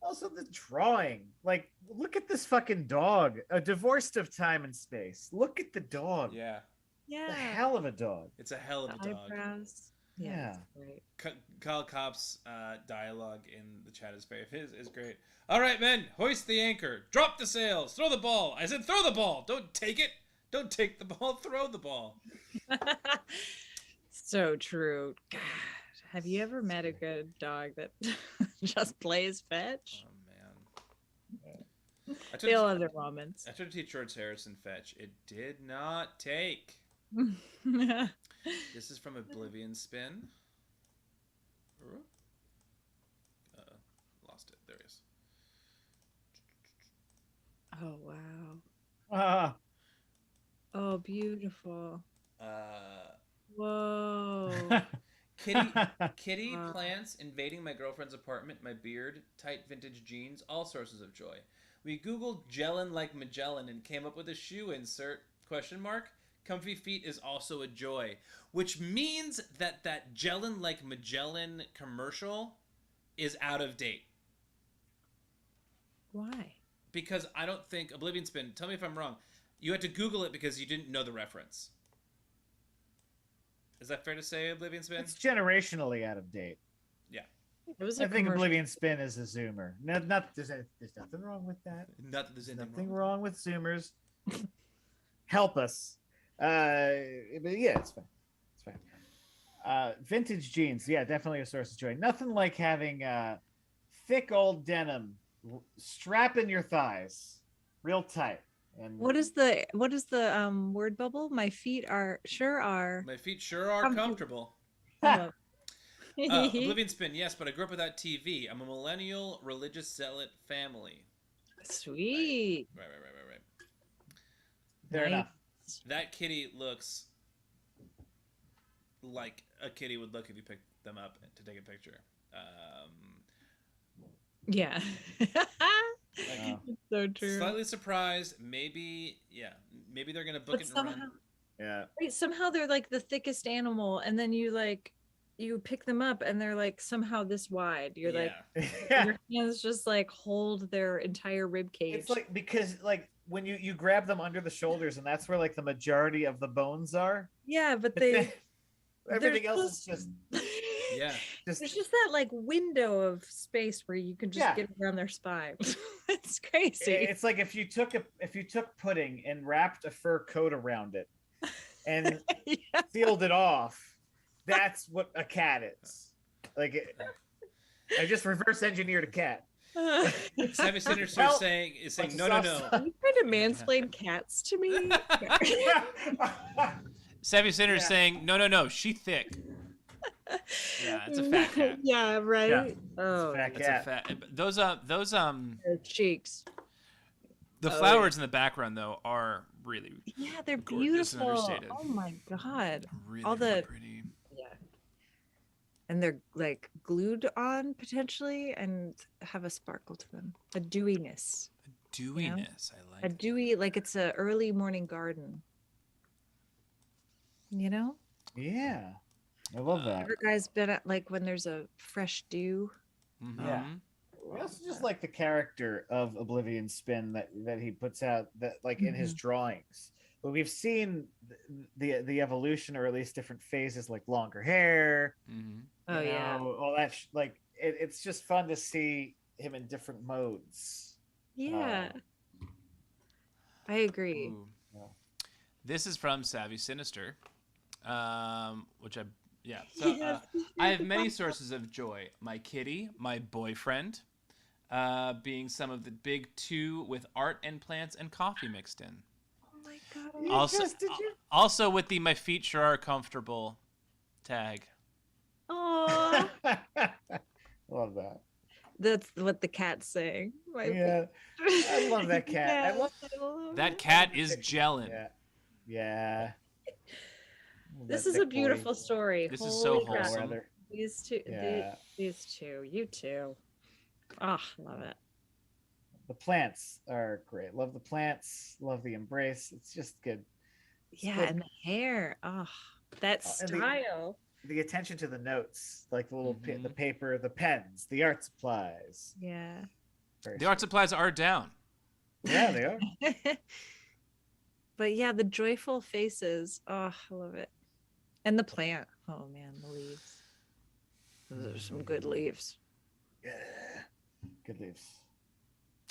Also, the drawing. Like, look at this fucking dog. Divorced of time and space. Look at the dog. Yeah. Yeah. The hell of a dog. It's a hell of a The dog. eyebrows. Yeah. Right. Kyle Kopp's dialogue in the chat is great. All right, men, hoist the anchor. Drop the sails. Throw the ball. I said throw the ball. Don't take it. Don't take the ball. Throw the ball. So true. God, have you ever met a good dog that just plays fetch? Oh, man. I Still tried, other moments. I tried to teach George Harrison fetch. It did not take. This is from Oblivion Spin. Lost it. There he is. Oh wow. Ah, Oh beautiful. Uh, Whoa. Kitty Wow. plants invading my girlfriend's apartment, my beard, tight vintage jeans, all sources of joy. We googled Jellin like Magellan and came up with a shoe insert, ? Comfy feet is also a joy, which means that Jellin like Magellan commercial is out of date. Why? Because I don't think Oblivion Spin, tell me if I'm wrong, you had to Google it because you didn't know the reference. Is that fair to say, Oblivion Spin? it's generationally out of date. It was a I think commercial. Oblivion Spin is a zoomer. There's nothing wrong with that. Not that there's There's anything nothing wrong. wrong with zoomers. Help us. But yeah, it's fine. It's fine. Vintage jeans, yeah, definitely a source of joy. Nothing like having thick old denim strap in your thighs real tight. And What is the word bubble? My feet are sure are. My feet sure are comfortable. I love Oblivion Spin, yes, but I grew up without TV. I'm a millennial religious zealot family. Sweet. Right. Fair Nice. enough. That kitty looks like a kitty would look if you picked them up to take a picture. Yeah. Oh. It's so true. Slightly surprised. Maybe they're gonna book But it and run. Yeah. Wait, somehow they're like the thickest animal, and then you pick them up and they're like somehow this wide. You're like Yeah. your hands just like hold their entire rib cage. It's like because like when you grab them under the shoulders and that's where like the majority of the bones are. yeah, but But they then everything they're else is just Yeah. there's just that like window of space where you can just Yeah. get around their spine. It's crazy. It's like if you took pudding and wrapped a fur coat around it and Yeah. sealed it off, that's what a cat is. Like I just reverse engineered a cat. Savvy Sinister Well, is saying like no. Are you trying to mansplain cats to me? Savvy Sinner is Yeah. saying no. She thick. Yeah, it's a fat cat. Yeah, right. Yeah. Oh, Fat It's cat. a fat. Those their cheeks. the Oh, flowers in the background though are really Yeah, they're gorgeous and beautiful. understated. Oh my god. really, All really the- pretty. Yeah. And they're like glued on potentially and have a sparkle to them. A dewiness. Dewiness, I like. A dewy, like it's a early morning garden. You know? Yeah. I love that. Ever guys been at like when there's a fresh dew? Mhm. Yeah. I also just like the character of Oblivion Spin that he puts out that like in his drawings. But we've seen the evolution or at least different phases like longer hair. Mhm. Oh you yeah. know, all that like it's just fun to see him in different modes. Yeah. I agree. Ooh. Yeah. This is from Savvy Sinister, which So Yes. I have many sources of joy. My kitty, my boyfriend, being some of the big two with art and plants and coffee mixed in. Oh my god. You Also, just- did you? also with the "my feet sure are comfortable" tag. Oh, Love that. that's what the cat's saying. My Yeah. I love that cat. I love That cat is gelling. Yeah. Yeah. This That is a thick boy. beautiful story. This is so Holy crap. wholesome. Rather. These two, Yeah. these two, you two. Oh, love it. The plants are great. Love the plants. Love the embrace. It's just good. It's Yeah, good. and the hair. Oh, that And the- style. The attention to the notes, like the little Mhm. the paper, the pens, the art supplies. Yeah. Very The art supplies are down. sweet. Yeah, they are. But yeah, the joyful faces. Oh, I love it. And the plant. Oh man, the leaves. Those are some good leaves. Yeah. Good leaves.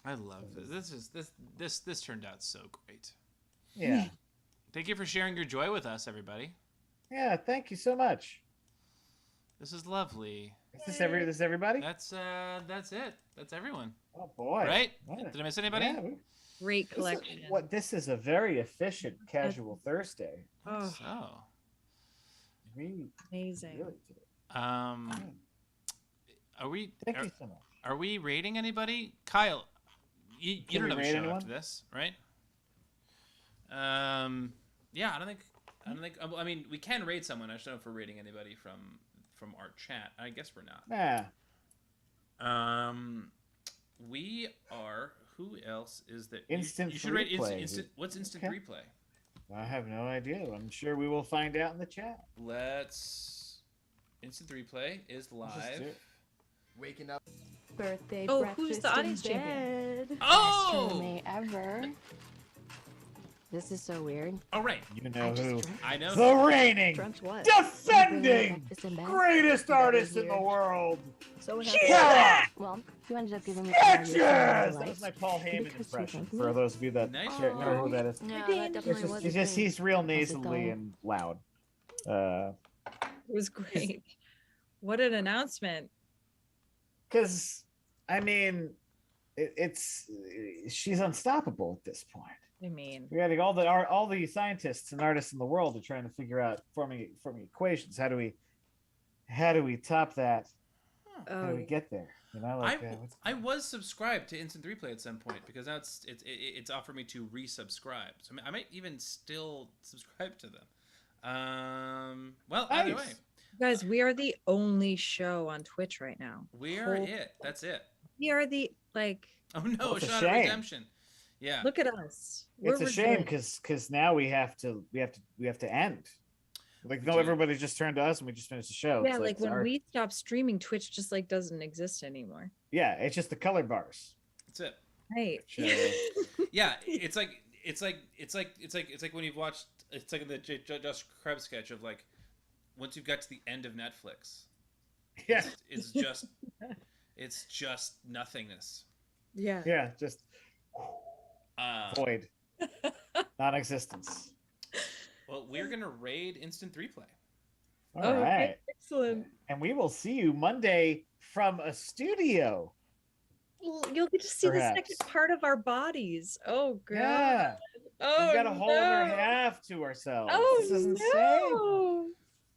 I love this. This turned out so great. Yeah. Thank you for sharing your joy with us, everybody. Yeah. Thank you so much. This is lovely. Is this everybody? That's it. That's everyone. Oh boy. Right? What? Did I miss anybody? Yeah, Great this collection. this is a very efficient casual Thursday. Oh, So, We amazing. really did it. are we Thank you so much. are we rating anybody? Kyle, you Can don't we have a rate show anyone? after this, right? Yeah, I don't think. I mean, we can rate someone. I just don't know if we're rating anybody from our chat. I guess we're not. Yeah. We are. Who else is there? Instant You should rate replay. instant. What's instant Okay. replay? I have no idea. I'm sure we will find out in the chat. Let's. Instant replay is Let's just do live. it. Waking up. Birthday Oh, breakfast who's the audience in champion? bed. Oh! Best roommate ever. This is so weird. All right. You know I just who? dreamt. I know. The reigning, Dreamt what? defending, Breakfast in bed. greatest That was artist in the weird. world. So what Kira! happened? Well, you ended up giving me Sketches! the That lights. was my Paul Heyman Because you impression. thank me. For those of you that Nice. don't know who that is. No, Ding. that definitely was. It's just he's real nasally and loud. It was great. What an announcement. Because I mean, she's unstoppable at this point. I mean, We're getting all the scientists and artists in the world are trying to figure out forming equations. How do we top that? How do we get there? You know, like I was subscribed to Instant Replay at some point because now it's offered me to resubscribe. So I might even still subscribe to them. Well, either way, guys, we are the only show on Twitch right now. we are it. That's it. We are the like. Oh no, it's a a shot of shame. redemption. Yeah. Look at us. it's a shame because now we have to end. Like no, everybody just turned to us and we just finished the show. Yeah, It's like when we stop streaming, Twitch just like doesn't exist anymore. Yeah, it's just the color bars. That's it. Right. Yeah, it's like when you've watched. It's like in the Just Krebs sketch of like once you've got to the end of Netflix. Yeah, it's just nothingness. Yeah. Yeah, just void, non-existence. Well, we're gonna raid Instant Replay. All right, Okay, excellent. and we will see you Monday from a studio. You'll get to see Perhaps. the second part of our bodies. Oh god. Yeah, Oh, we've got a whole other no. half to ourselves. Oh This is insane. no.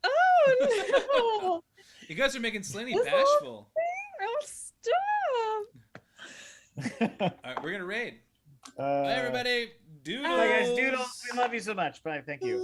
Oh no. You guys are making Slinny This whole bashful. Oh stop. All right, we're gonna raid. Bye, everybody. Doodles. Bye, guys. Doodles. We love you so much. Bye. Thank you.